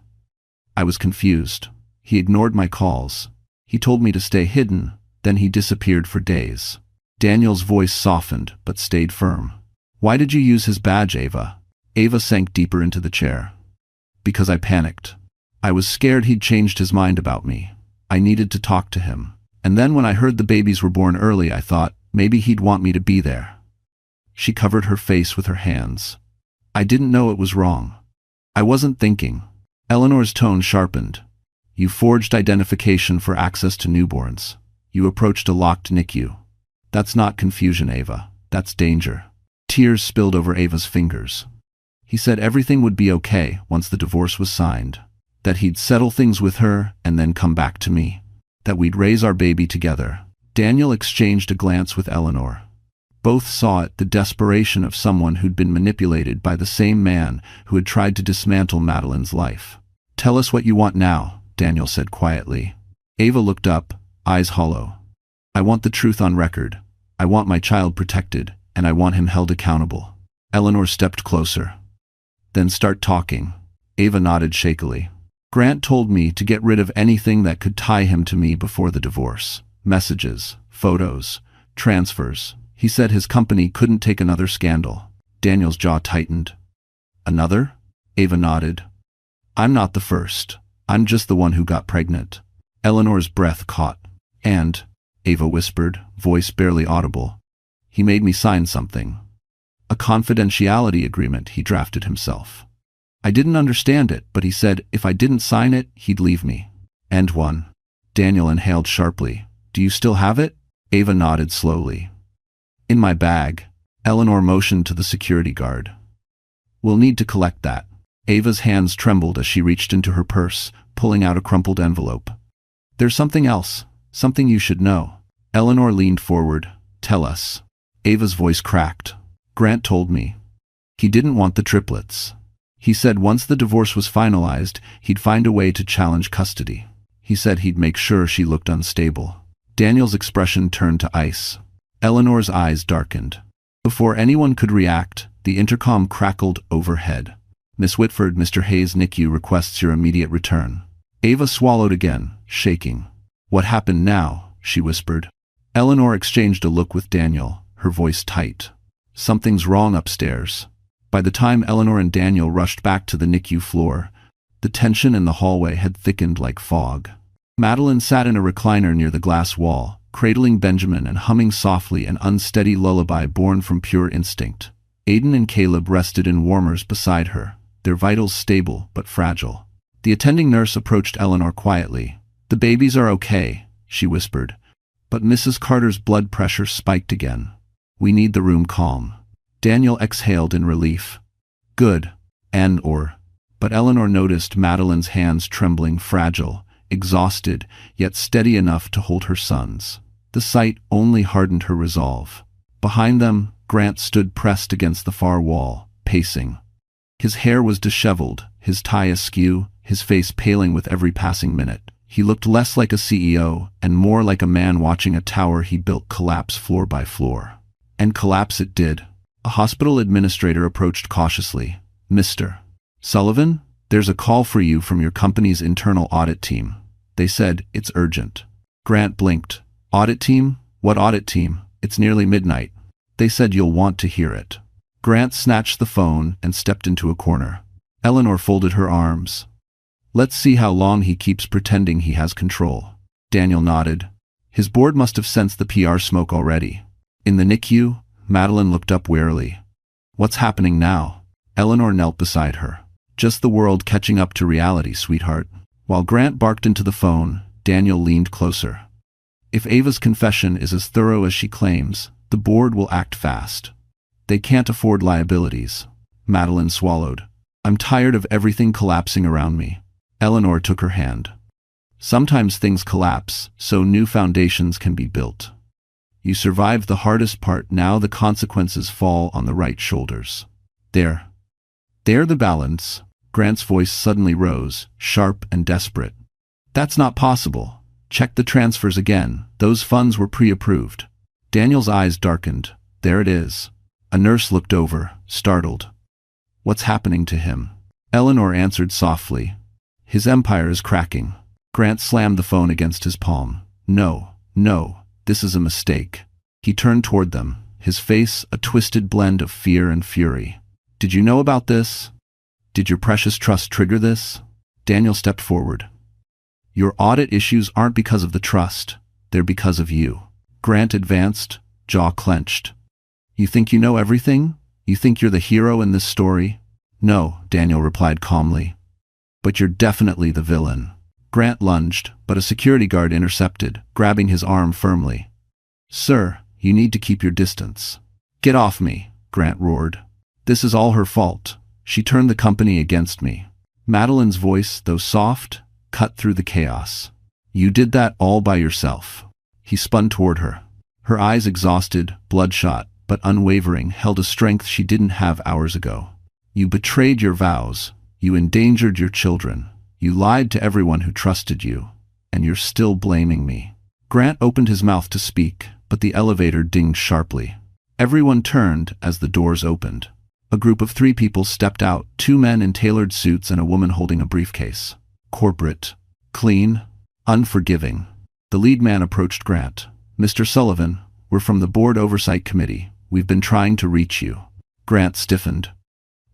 I was confused. He ignored my calls. He told me to stay hidden, then he disappeared for days. Daniel's voice softened, but stayed firm. Why did you use his badge, Ava? Ava sank deeper into the chair. Because I panicked. I was scared he'd changed his mind about me. I needed to talk to him. And then when I heard the babies were born early, I thought, maybe he'd want me to be there. She covered her face with her hands. I didn't know it was wrong. I wasn't thinking. Eleanor's tone sharpened. You forged identification for access to newborns. You approached a locked NICU. That's not confusion, Ava. That's danger. Tears spilled over Ava's fingers. He said everything would be okay once the divorce was signed. That he'd settle things with her and then come back to me. That we'd raise our baby together. Daniel exchanged a glance with Eleanor. Both saw it, the desperation of someone who'd been manipulated by the same man who had tried to dismantle Madeline's life. Tell us what you want now, Daniel said quietly. Ava looked up, eyes hollow. I want the truth on record. I want my child protected, and I want him held accountable. Eleanor stepped closer. Then start talking. Ava nodded shakily. Grant told me to get rid of anything that could tie him to me before the divorce. Messages, photos, transfers. He said his company couldn't take another scandal. Daniel's jaw tightened. Another? Ava nodded. I'm not the first. I'm just the one who got pregnant. Eleanor's breath caught. And, Ava whispered, voice barely audible, he made me sign something. A confidentiality agreement he drafted himself. I didn't understand it, but he said if I didn't sign it, he'd leave me. And one. Daniel inhaled sharply. Do you still have it? Ava nodded slowly. In my bag. Eleanor motioned to the security guard. We'll need to collect that. Ava's hands trembled as she reached into her purse, pulling out a crumpled envelope. There's something else. Something you should know. Eleanor leaned forward. Tell us. Ava's voice cracked. Grant told me. He didn't want the triplets. He said once the divorce was finalized, he'd find a way to challenge custody. He said he'd make sure she looked unstable. Daniel's expression turned to ice. Eleanor's eyes darkened. Before anyone could react, the intercom crackled overhead. Miss Whitford, Mr. Hayes' NICU requests your immediate return. Ava swallowed again, shaking. What happened now? She whispered. Eleanor exchanged a look with Daniel, her voice tight. Something's wrong upstairs. By the time Eleanor and Daniel rushed back to the NICU floor, the tension in the hallway had thickened like fog. Madeline sat in a recliner near the glass wall, cradling Benjamin and humming softly an unsteady lullaby born from pure instinct. Aiden and Caleb rested in warmers beside her, their vitals stable but fragile. The attending nurse approached Eleanor quietly. The babies are okay, she whispered. But Mrs. Carter's blood pressure spiked again. We need the room calm. Daniel exhaled in relief. Good. But Eleanor noticed Madeline's hands trembling, fragile, exhausted, yet steady enough to hold her son's. The sight only hardened her resolve. Behind them, Grant stood pressed against the far wall, pacing. His hair was disheveled, his tie askew, his face paling with every passing minute. He looked less like a CEO and more like a man watching a tower he built collapse floor by floor. And collapse it did. A hospital administrator approached cautiously. Mr. Sullivan, there's a call for you from your company's internal audit team. They said it's urgent. Grant blinked. Audit team? What audit team? It's nearly midnight. They said you'll want to hear it. Grant snatched the phone and stepped into a corner. Eleanor folded her arms. Let's see how long he keeps pretending he has control. Daniel nodded. His board must have sensed the PR smoke already. In the NICU, Madeline looked up wearily. What's happening now? Eleanor knelt beside her. Just the world catching up to reality, sweetheart. While Grant barked into the phone, Daniel leaned closer. If Ava's confession is as thorough as she claims, the board will act fast. They can't afford liabilities. Madeline swallowed. I'm tired of everything collapsing around me. Eleanor took her hand. Sometimes things collapse, so new foundations can be built. You survived the hardest part, now the consequences fall on the right shoulders. There the balance. Grant's voice suddenly rose, sharp and desperate. That's not possible. Check the transfers again. Those funds were pre-approved. Daniel's eyes darkened. There it is. A nurse looked over, startled. What's happening to him? Eleanor answered softly. His empire is cracking. Grant slammed the phone against his palm. No, this is a mistake. He turned toward them, his face a twisted blend of fear and fury. Did you know about this? Did your precious trust trigger this? Daniel stepped forward. Your audit issues aren't because of the trust. They're because of you. Grant advanced, jaw clenched. You think you know everything? You think you're the hero in this story? No, Daniel replied calmly. But you're definitely the villain. Grant lunged, but a security guard intercepted, grabbing his arm firmly. Sir, you need to keep your distance. Get off me, Grant roared. This is all her fault. She turned the company against me. Madeline's voice, though soft, cut through the chaos. You did that all by yourself. He spun toward her. Her eyes, exhausted, bloodshot, but unwavering, held a strength she didn't have hours ago. You betrayed your vows. You endangered your children. You lied to everyone who trusted you. And you're still blaming me. Grant opened his mouth to speak, but the elevator dinged sharply. Everyone turned as the doors opened. A group of 3 people stepped out, 2 men in tailored suits and a woman holding a briefcase. Corporate. Clean. Unforgiving. The lead man approached Grant. Mr. Sullivan, we're from the Board Oversight Committee. We've been trying to reach you. Grant stiffened.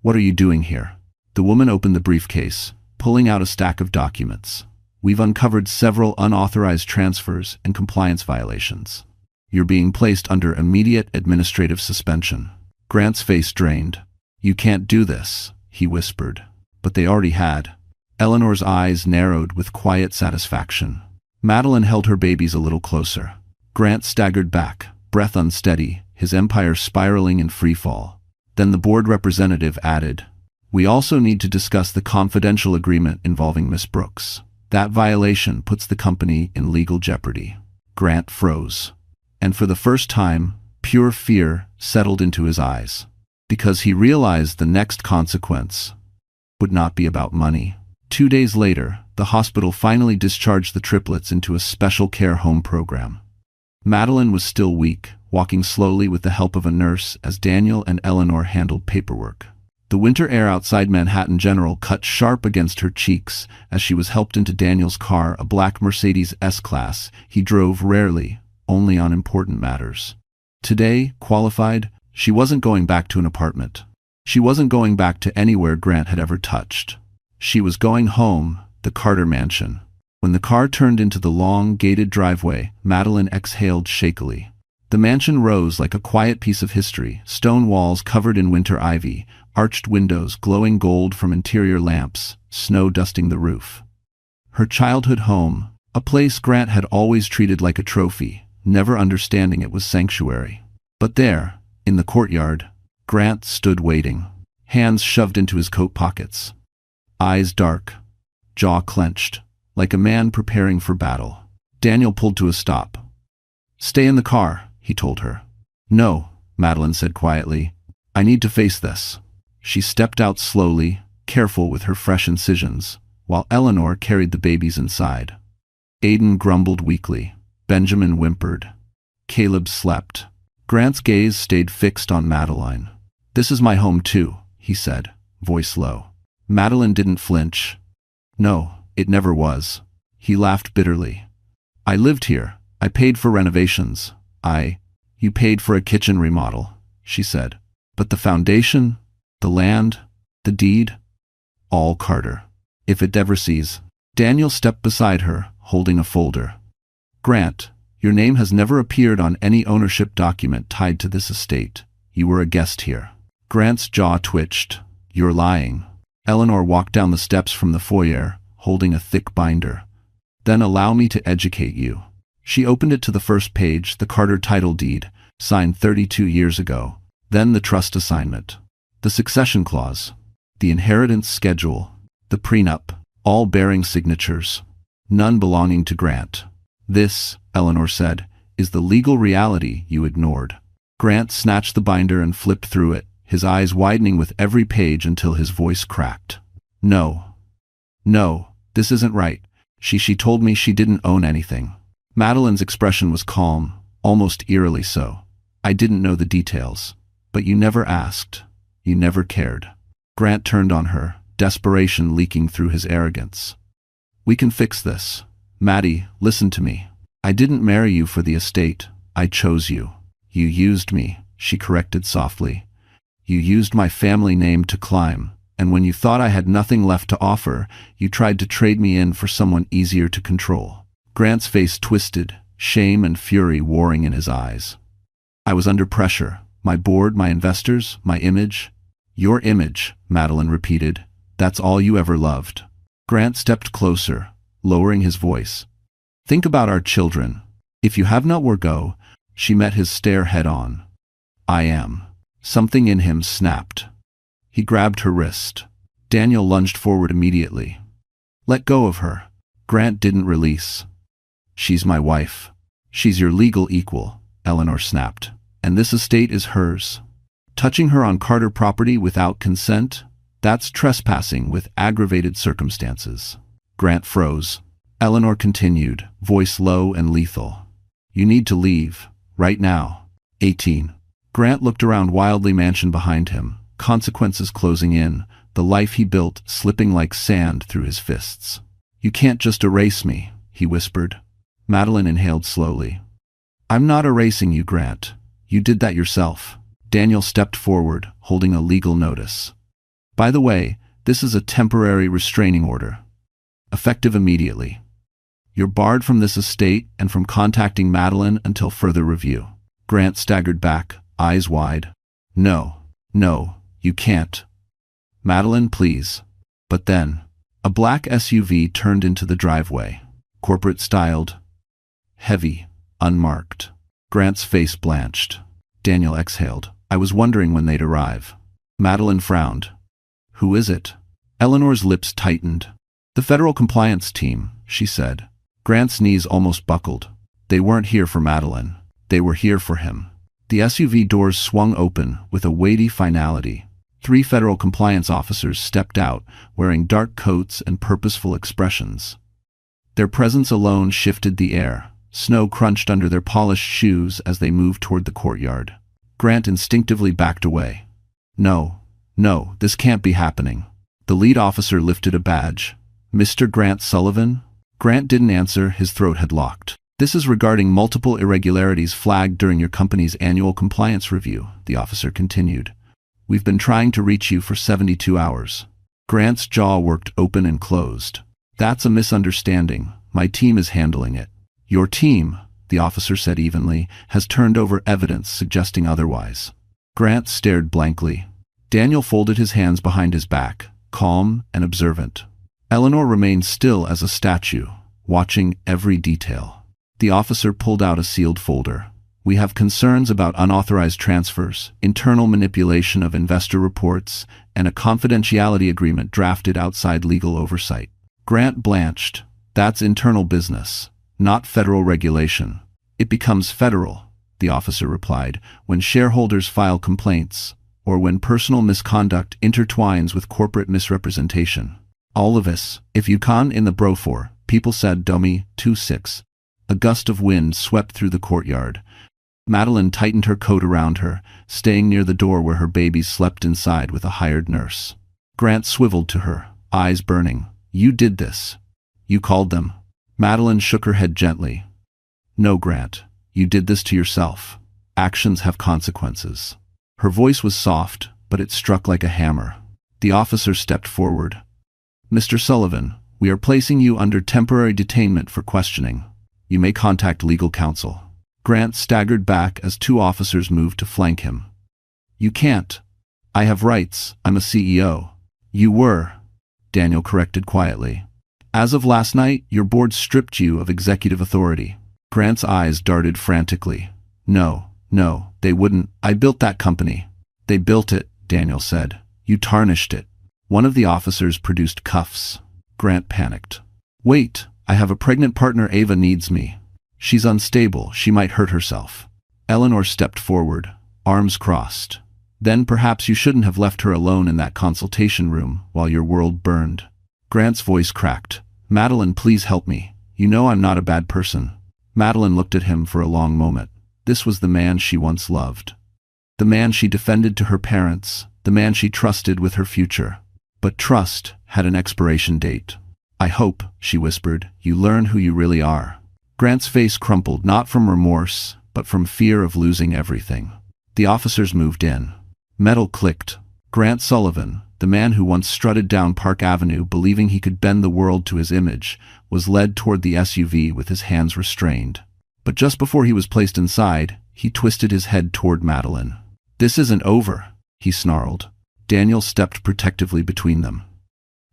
What are you doing here? The woman opened the briefcase, pulling out a stack of documents. We've uncovered several unauthorized transfers and compliance violations. You're being placed under immediate administrative suspension. Grant's face drained. You can't do this, he whispered. But they already had. Eleanor's eyes narrowed with quiet satisfaction. Madeline held her babies a little closer. Grant staggered back, breath unsteady, his empire spiraling in freefall. Then the board representative added, We also need to discuss the confidential agreement involving Miss Brooks. That violation puts the company in legal jeopardy. Grant froze. And for the first time, pure fear settled into his eyes. Because he realized the next consequence would not be about money. 2 days later, the hospital finally discharged the triplets into a special care home program. Madeline was still weak, walking slowly with the help of a nurse as Daniel and Eleanor handled paperwork. The winter air outside Manhattan General cut sharp against her cheeks as she was helped into Daniel's car, a black Mercedes S-Class he drove rarely, only on important matters. Today, qualified, she wasn't going back to an apartment. She wasn't going back to anywhere Grant had ever touched. She was going home, the Carter mansion. When the car turned into the long, gated driveway, Madeline exhaled shakily. The mansion rose like a quiet piece of history, stone walls covered in winter ivy, arched windows glowing gold from interior lamps, snow dusting the roof. Her childhood home, a place Grant had always treated like a trophy, never understanding it was sanctuary. But there, in the courtyard, Grant stood waiting, hands shoved into his coat pockets. Eyes dark, jaw clenched, like a man preparing for battle. Daniel pulled to a stop. Stay in the car, he told her. No, Madeline said quietly. I need to face this. She stepped out slowly, careful with her fresh incisions, while Eleanor carried the babies inside. Aiden grumbled weakly. Benjamin whimpered. Caleb slept. Grant's gaze stayed fixed on Madeline. This is my home too, he said, voice low. Madeline didn't flinch. No, it never was. He laughed bitterly. I lived here. I paid for renovations. You paid for a kitchen remodel, she said. But the foundation, the land, the deed, all Carter. If it ever sees. Daniel stepped beside her, holding a folder. Grant, your name has never appeared on any ownership document tied to this estate. You were a guest here. Grant's jaw twitched. You're lying. Eleanor walked down the steps from the foyer, holding a thick binder. Then allow me to educate you. She opened it to the first page, the Carter title deed, signed 32 years ago. Then the trust assignment, the succession clause, the inheritance schedule, the prenup, all bearing signatures, none belonging to Grant. This, Eleanor said, is the legal reality you ignored. Grant snatched the binder and flipped through it, his eyes widening with every page until his voice cracked. No. No, this isn't right. She told me she didn't own anything. Madeline's expression was calm, almost eerily so. I didn't know the details. But you never asked. You never cared. Grant turned on her, desperation leaking through his arrogance. We can fix this. Maddie, listen to me. I didn't marry you for the estate. I chose you. You used me, she corrected softly. You used my family name to climb, and when you thought I had nothing left to offer, you tried to trade me in for someone easier to control. Grant's face twisted, shame and fury warring in his eyes. I was under pressure. My board, my investors, my image. Your image, Madeline repeated. That's all you ever loved. Grant stepped closer, lowering his voice. Think about our children. If you have not go, she met his stare head on. I am. Something in him snapped. He grabbed her wrist. Daniel lunged forward immediately. Let go of her. Grant didn't release. She's my wife. She's your legal equal, Eleanor snapped. And this estate is hers. Touching her on Carter property without consent? That's trespassing with aggravated circumstances. Grant froze. Eleanor continued, voice low and lethal. You need to leave. Right now. 18. Grant looked around wildly mansion behind him, consequences closing in, the life he built slipping like sand through his fists. You can't just erase me, he whispered. Madeline inhaled slowly. I'm not erasing you, Grant. You did that yourself. Daniel stepped forward, holding a legal notice. By the way, this is a temporary restraining order. Effective immediately. You're barred from this estate and from contacting Madeline until further review. Grant staggered back, eyes wide. No, you can't. Madeline, please. But then, a black SUV turned into the driveway. Corporate-styled. Heavy, unmarked. Grant's face blanched. Daniel exhaled. I was wondering when they'd arrive. Madeline frowned. Who is it? Eleanor's lips tightened. The federal compliance team, she said. Grant's knees almost buckled. They weren't here for Madeline. They were here for him. The SUV doors swung open with a weighty finality. 3 federal compliance officers stepped out, wearing dark coats and purposeful expressions. Their presence alone shifted the air. Snow crunched under their polished shoes as they moved toward the courtyard. Grant instinctively backed away. No, this can't be happening. The lead officer lifted a badge. Mr. Grant Sullivan? Grant didn't answer, his throat had locked. This is regarding multiple irregularities flagged during your company's annual compliance review, the officer continued. We've been trying to reach you for 72 hours. Grant's jaw worked open and closed. That's a misunderstanding. My team is handling it. Your team, the officer said evenly, has turned over evidence suggesting otherwise. Grant stared blankly. Daniel folded his hands behind his back, calm and observant. Eleanor remained still as a statue, watching every detail. The officer pulled out a sealed folder. We have concerns about unauthorized transfers, internal manipulation of investor reports, and a confidentiality agreement drafted outside legal oversight. Grant blanched. That's internal business, not federal regulation. It becomes federal, the officer replied, when shareholders file complaints, or when personal misconduct intertwines with corporate misrepresentation. All of us, if you can in the brofor, people said Domi 2-6. A gust of wind swept through the courtyard. Madeline tightened her coat around her, staying near the door where her babies slept inside with a hired nurse. Grant swiveled to her, eyes burning. You did this. You called them. Madeline shook her head gently. No, Grant. You did this to yourself. Actions have consequences. Her voice was soft, but it struck like a hammer. The officer stepped forward. Mr. Sullivan, we are placing you under temporary detainment for questioning. You may contact legal counsel. Grant staggered back as 2 officers moved to flank him. You can't. I have rights. I'm a CEO. You were, Daniel corrected quietly. As of last night, your board stripped you of executive authority. Grant's eyes darted frantically. No, no, they wouldn't. I built that company. They built it, Daniel said. You tarnished it. One of the officers produced cuffs. Grant panicked. Wait, I have a pregnant partner. Ava needs me. She's unstable. She might hurt herself. Eleanor stepped forward, arms crossed. Then perhaps you shouldn't have left her alone in that consultation room while your world burned. Grant's voice cracked. Madeline, please help me. You know I'm not a bad person. Madeline looked at him for a long moment. This was the man she once loved. The man she defended to her parents. The man she trusted with her future. But trust had an expiration date. I hope, she whispered, you learn who you really are. Grant's face crumpled, not from remorse, but from fear of losing everything. The officers moved in. Metal clicked. Grant Sullivan, the man who once strutted down Park Avenue believing he could bend the world to his image, was led toward the SUV with his hands restrained. But just before he was placed inside, he twisted his head toward Madeline. This isn't over, he snarled. Daniel stepped protectively between them.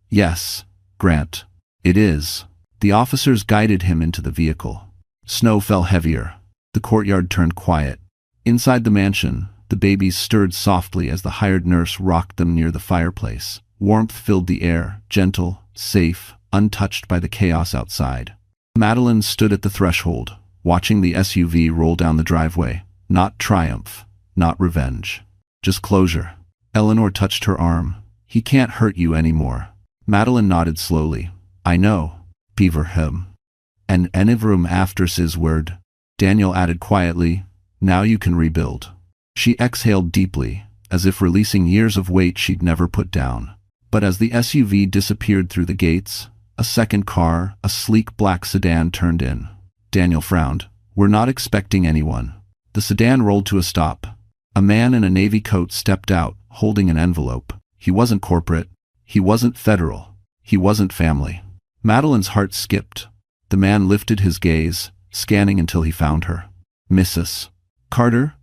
Yes, Grant, it is. The officers guided him into the vehicle. Snow fell heavier. The courtyard turned quiet. Inside the mansion, the babies stirred softly as the hired nurse rocked them near the fireplace. Warmth filled the air, gentle, safe, untouched by the chaos outside. Madeline stood at the threshold, watching the SUV roll down the driveway. Not triumph, not revenge. Just closure. Eleanor touched her arm. He can't hurt you anymore. Madeline nodded slowly. I know. Beaver him. And enivrum after his word. Daniel added quietly, now you can rebuild. She exhaled deeply, as if releasing years of weight she'd never put down. But as the SUV disappeared through the gates, a second car, a sleek black sedan, turned in. Daniel frowned. We're not expecting anyone. The sedan rolled to a stop. A man in a navy coat stepped out, holding an envelope. He wasn't corporate. He wasn't federal. He wasn't family. Madeline's heart skipped. The man lifted his gaze, scanning until he found her. Mrs. Carter?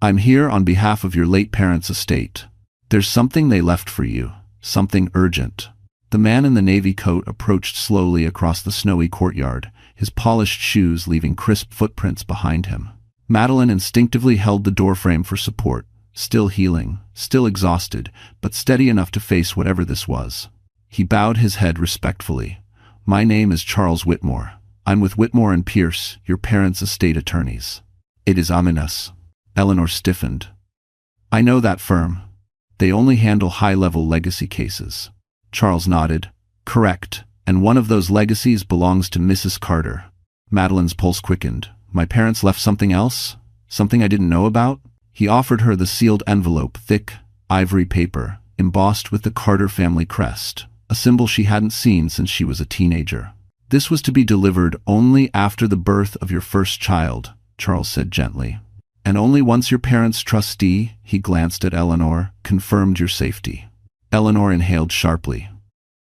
I'm here on behalf of your late parents' estate. There's something they left for you, something urgent. The man in the navy coat approached slowly across the snowy courtyard, his polished shoes leaving crisp footprints behind him. Madeline instinctively held the doorframe for support, still healing, still exhausted, but steady enough to face whatever this was. He bowed his head respectfully. My name is Charles Whitmore. I'm with Whitmore and Pierce, your parents' estate attorneys. It is ominous. Eleanor stiffened. I know that firm. They only handle high-level legacy cases. Charles nodded. Correct. And one of those legacies belongs to Mrs. Carter. Madeline's pulse quickened. My parents left something else? Something I didn't know about? He offered her the sealed envelope, thick, ivory paper, embossed with the Carter family crest, a symbol she hadn't seen since she was a teenager. This was to be delivered only after the birth of your first child, Charles said gently. And only once your parents' trustee, he glanced at Eleanor, confirmed your safety. Eleanor inhaled sharply.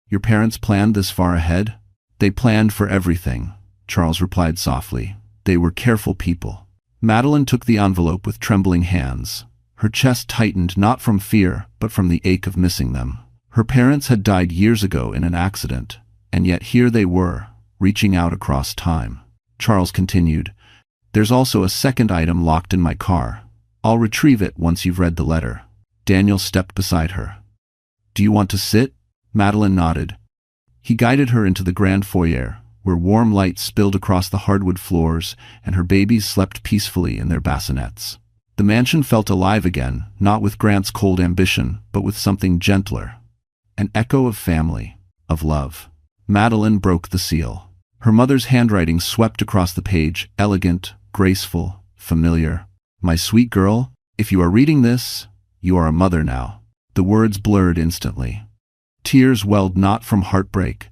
Your parents planned this far ahead? They planned for everything, Charles replied softly. They were careful people. Madeline took the envelope with trembling hands. Her chest tightened not from fear, but from the ache of missing them. Her parents had died years ago in an accident, and yet here they were, reaching out across time. Charles continued, There's also a second item locked in my car. I'll retrieve it once you've read the letter. Daniel stepped beside her. Do you want to sit? Madeline nodded. He guided her into the grand foyer, where warm light spilled across the hardwood floors and her babies slept peacefully in their bassinets. The mansion felt alive again, not with Grant's cold ambition, but with something gentler. An echo of family, of love. Madeline broke the seal. Her mother's handwriting swept across the page, elegant, graceful, familiar. My sweet girl, if you are reading this, you are a mother now. The words blurred instantly. Tears welled not from heartbreak,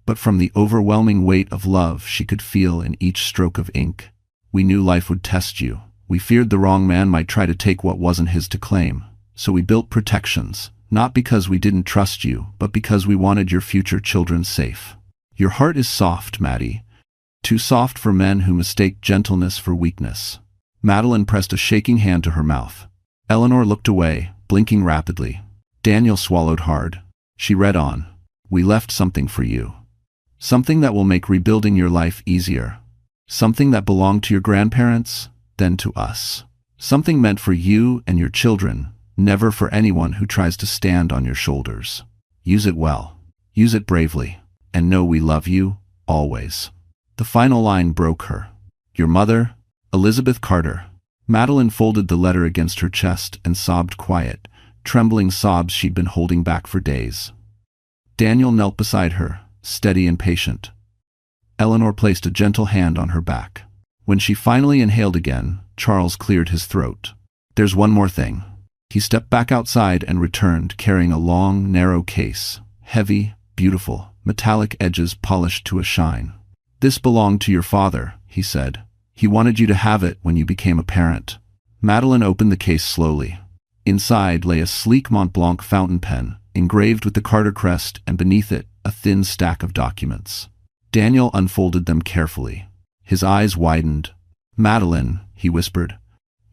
but from the overwhelming weight of love she could feel in each stroke of ink. We knew life would test you. We feared the wrong man might try to take what wasn't his to claim. So we built protections, not because we didn't trust you, but because we wanted your future children safe. Your heart is soft, Maddie. Too soft for men who mistake gentleness for weakness. Madeline pressed a shaking hand to her mouth. Eleanor looked away, blinking rapidly. Daniel swallowed hard. She read on. We left something for you. Something that will make rebuilding your life easier. Something that belonged to your grandparents, then to us. Something meant for you and your children, never for anyone who tries to stand on your shoulders. Use it well. Use it bravely. And know we love you, always." The final line broke her. "Your mother, Elizabeth Carter." Madeline folded the letter against her chest and sobbed quiet, trembling sobs she'd been holding back for days. Daniel knelt beside her, steady and patient. Eleanor placed a gentle hand on her back. When she finally inhaled again, Charles cleared his throat. "There's one more thing." He stepped back outside and returned, carrying a long, narrow case, heavy, beautiful, metallic edges polished to a shine. "This belonged to your father," he said. "He wanted you to have it when you became a parent." Madeline opened the case slowly. Inside lay a sleek Mont Blanc fountain pen, engraved with the Carter crest, and beneath it, a thin stack of documents. Daniel unfolded them carefully. His eyes widened. "Madeline," he whispered,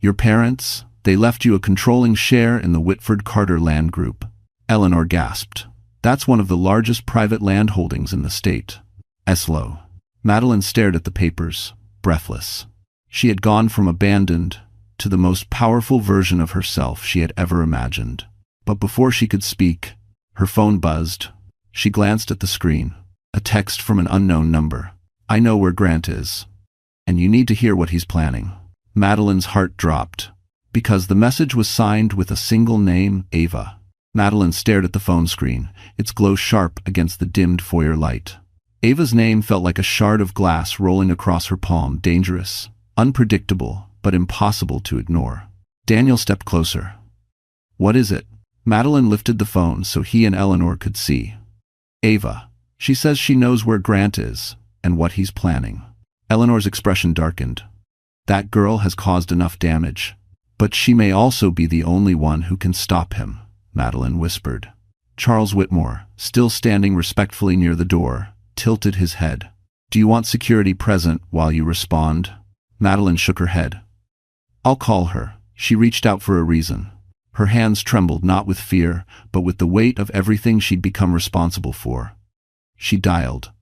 "your parents, they left you a controlling share in the Whitford Carter land group." Eleanor gasped. "That's one of the largest private land holdings in the state." Eslo. Madeline stared at the papers, breathless. She had gone from abandoned to the most powerful version of herself she had ever imagined. But before she could speak, her phone buzzed. She glanced at the screen. A text from an unknown number. "I know where Grant is, and you need to hear what he's planning." Madeline's heart dropped, because the message was signed with a single name, Ava. Madeline stared at the phone screen, its glow sharp against the dimmed foyer light. Ava's name felt like a shard of glass rolling across her palm, dangerous, unpredictable, but impossible to ignore. Daniel stepped closer. "What is it?" Madeline lifted the phone so he and Eleanor could see. "Ava. She says she knows where Grant is, and what he's planning." Eleanor's expression darkened. "That girl has caused enough damage. But she may also be the only one who can stop him," Madeline whispered. Charles Whitmore, still standing respectfully near the door, tilted his head. "Do you want security present while you respond?" Madeline shook her head. "I'll call her." She reached out for a reason. Her hands trembled not with fear, but with the weight of everything she'd become responsible for. She dialed.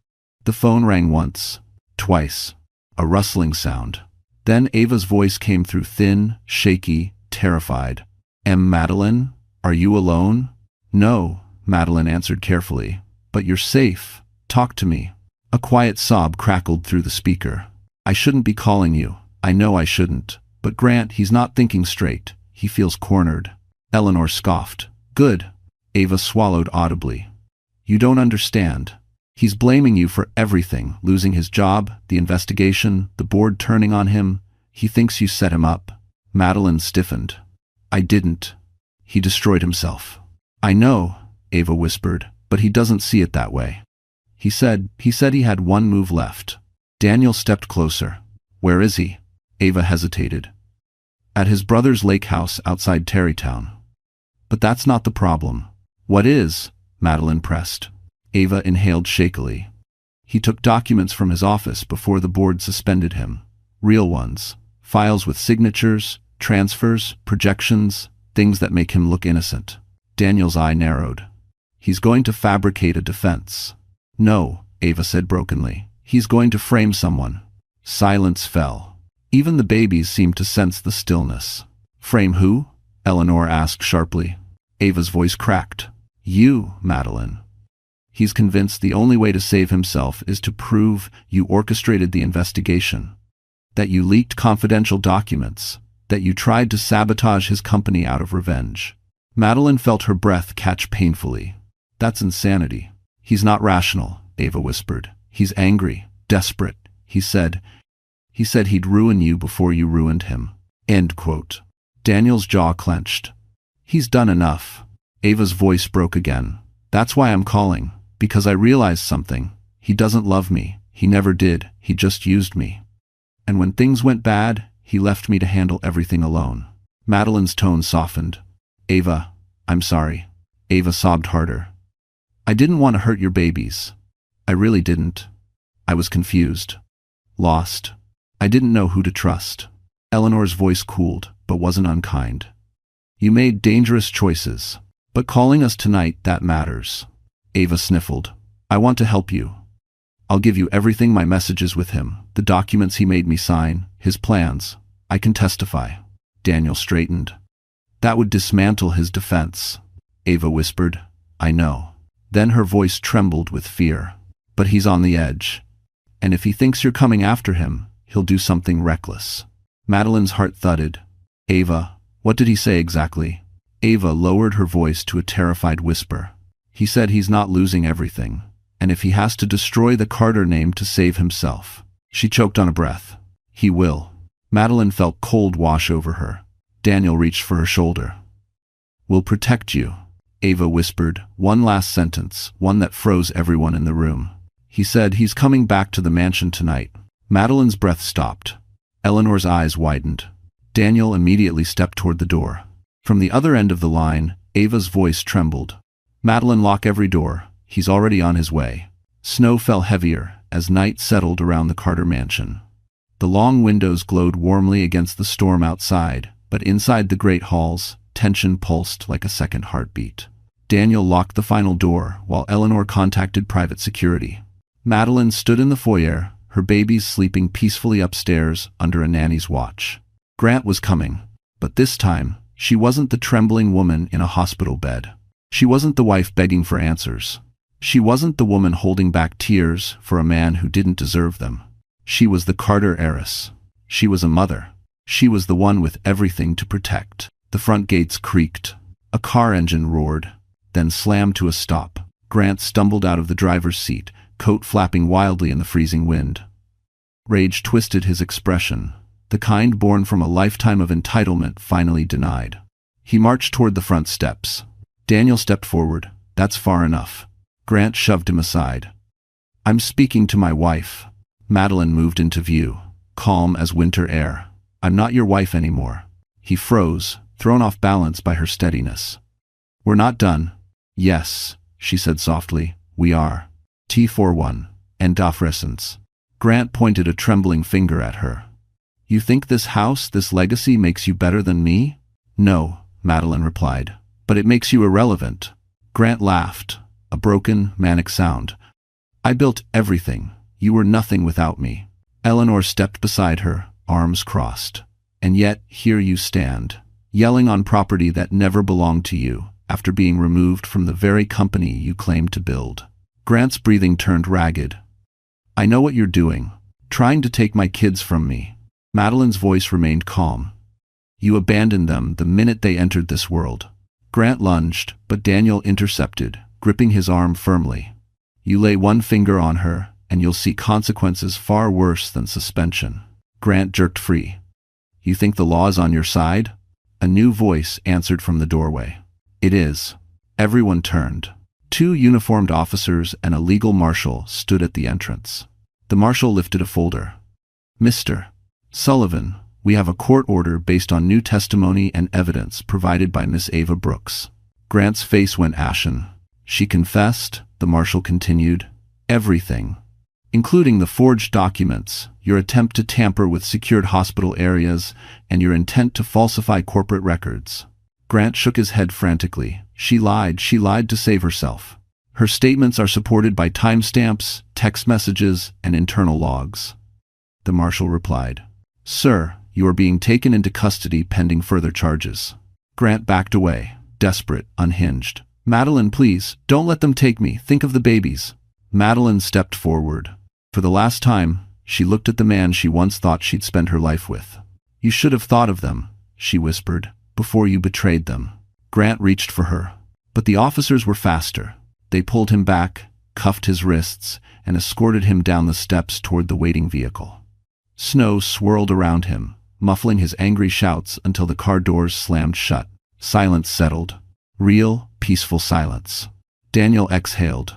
The phone rang once, twice, a rustling sound. Then Ava's voice came through, thin, shaky, terrified. "Madeline, are you alone?" "No," Madeline answered carefully. "But you're safe. Talk to me." A quiet sob crackled through the speaker. "I shouldn't be calling you. I know I shouldn't. But Grant, he's not thinking straight. He feels cornered." Eleanor scoffed. "Good." Ava swallowed audibly. "You don't understand. He's blaming you for everything, losing his job, the investigation, the board turning on him. He thinks you set him up." Madeline stiffened. "I didn't. He destroyed himself." "I know," Ava whispered, "but he doesn't see it that way. He said he had one move left." Daniel stepped closer. "Where is he?" Ava hesitated. "At his brother's lake house outside Terrytown." "But that's not the problem." "What is?" Madeline pressed. Ava inhaled shakily. "He took documents from his office before the board suspended him. Real ones. Files with signatures, transfers, projections, things that make him look innocent." Daniel's eye narrowed. "He's going to fabricate a defense." "No," Ava said brokenly. "He's going to frame someone." Silence fell. Even the babies seemed to sense the stillness. "Frame who?" Eleanor asked sharply. Ava's voice cracked. "You, Madeline. He's convinced the only way to save himself is to prove you orchestrated the investigation, that you leaked confidential documents, that you tried to sabotage his company out of revenge." Madeline felt her breath catch painfully. "That's insanity." "He's not rational," Ava whispered. "He's angry, desperate. He said he'd ruin you before you ruined him." End quote. Daniel's jaw clenched. "He's done enough." Ava's voice broke again. "That's why I'm calling. Because I realized something. He doesn't love me. He never did. He just used me. And when things went bad, he left me to handle everything alone." Madeline's tone softened. "Ava, I'm sorry." Ava sobbed harder. "I didn't want to hurt your babies. I really didn't. I was confused. Lost. I didn't know who to trust." Eleanor's voice cooled, but wasn't unkind. "You made dangerous choices. But calling us tonight, that matters." Ava sniffled. "I want to help you. I'll give you everything, my messages with him, the documents he made me sign, his plans. I can testify. Daniel straightened. That would dismantle his defense. Ava whispered. I know. Then her voice trembled with fear. But he's on the edge. And if he thinks you're coming after him, he'll do something reckless. Madeline's heart thudded. Ava, what did he say exactly? Ava lowered her voice to a terrified whisper. He said he's not losing everything, and if he has to destroy the Carter name to save himself. She choked on a breath. He will. Madeline felt cold wash over her. Daniel reached for her shoulder. We'll protect you, Ava whispered, one last sentence, one that froze everyone in the room. He said he's coming back to the mansion tonight. Madeline's breath stopped. Eleanor's eyes widened. Daniel immediately stepped toward the door. From the other end of the line, Ava's voice trembled. Madeline, lock every door. He's already on his way. Snow fell heavier as night settled around the Carter mansion. The long windows glowed warmly against the storm outside, but inside the great halls, tension pulsed like a second heartbeat. Daniel locked the final door while Eleanor contacted private security. Madeline stood in the foyer, her babies sleeping peacefully upstairs under a nanny's watch. Grant was coming, but this time, she wasn't the trembling woman in a hospital bed. She wasn't the wife begging for answers. She wasn't the woman holding back tears for a man who didn't deserve them. She was the Carter heiress. She was a mother. She was the one with everything to protect. The front gates creaked. A car engine roared, then slammed to a stop. Grant stumbled out of the driver's seat, coat flapping wildly in the freezing wind. Rage twisted his expression, the kind born from a lifetime of entitlement finally denied. He marched toward the front steps. Daniel stepped forward. That's far enough. Grant shoved him aside. I'm speaking to my wife. Madeline moved into view, calm as winter air. I'm not your wife anymore. He froze, thrown off balance by her steadiness. We're not done. Yes, she said softly, we are. T41, and Dafrescence. Grant pointed a trembling finger at her. You think this house, this legacy makes you better than me? No, Madeline replied, but it makes you irrelevant. Grant laughed, a broken, manic sound. I built everything. You were nothing without me. Eleanor stepped beside her, arms crossed. And yet, here you stand, yelling on property that never belonged to you, after being removed from the very company you claimed to build. Grant's breathing turned ragged. I know what you're doing, trying to take my kids from me. Madeline's voice remained calm. You abandoned them the minute they entered this world. Grant lunged, but Daniel intercepted, gripping his arm firmly. You lay one finger on her, and you'll see consequences far worse than suspension. Grant jerked free. You think the law is on your side? A new voice answered from the doorway. It is. Everyone turned. 2 uniformed officers and a legal marshal stood at the entrance. The marshal lifted a folder. Mr. Sullivan, we have a court order based on new testimony and evidence provided by Miss Ava Brooks. Grant's face went ashen. She confessed, the marshal continued, everything, including the forged documents, your attempt to tamper with secured hospital areas, and your intent to falsify corporate records. Grant shook his head frantically. She lied to save herself. Her statements are supported by timestamps, text messages, and internal logs. The marshal replied, Sir, you are being taken into custody pending further charges. Grant backed away, desperate, unhinged. Madeline, please, don't let them take me. Think of the babies. Madeline stepped forward. For the last time, she looked at the man she once thought she'd spend her life with. You should have thought of them, she whispered, before you betrayed them. Grant reached for her. But the officers were faster. They pulled him back, cuffed his wrists, and escorted him down the steps toward the waiting vehicle. Snow swirled around him, muffling his angry shouts until the car doors slammed shut. Silence settled. Real, peaceful silence. Daniel exhaled.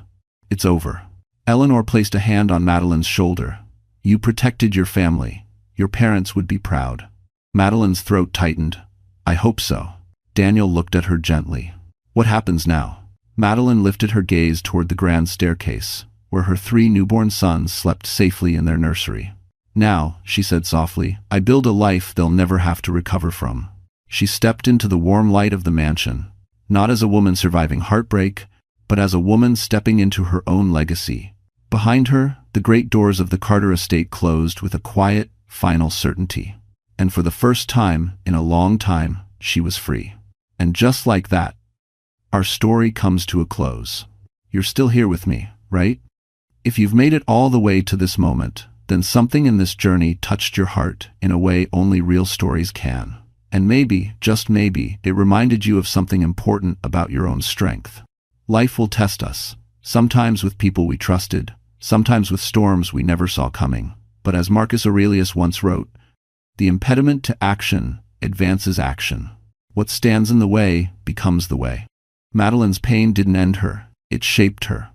It's over. Eleanor placed a hand on Madeline's shoulder. You protected your family. Your parents would be proud. Madeline's throat tightened. I hope so. Daniel looked at her gently. What happens now? Madeline lifted her gaze toward the grand staircase, where her 3 newborn sons slept safely in their nursery. Now, she said softly, I build a life they'll never have to recover from. She stepped into the warm light of the mansion, not as a woman surviving heartbreak, but as a woman stepping into her own legacy. Behind her, the great doors of the Carter estate closed with a quiet, final certainty. And for the first time in a long time, she was free. And just like that, our story comes to a close. You're still here with me, right? If you've made it all the way to this moment, then something in this journey touched your heart in a way only real stories can. And maybe, just maybe, it reminded you of something important about your own strength. Life will test us, sometimes with people we trusted, sometimes with storms we never saw coming. But as Marcus Aurelius once wrote, the impediment to action advances action. What stands in the way becomes the way. Madeline's pain didn't end her, it shaped her.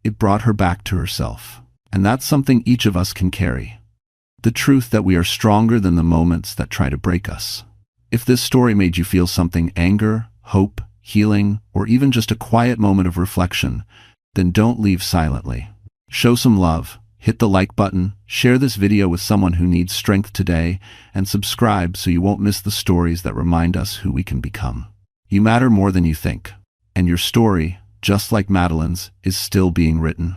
It brought her back to herself. And that's something each of us can carry. The truth that we are stronger than the moments that try to break us. If this story made you feel something, anger, hope, healing, or even just a quiet moment of reflection, then don't leave silently. Show some love, hit the like button, share this video with someone who needs strength today, and subscribe so you won't miss the stories that remind us who we can become. You matter more than you think. And your story, just like Madeline's, is still being written.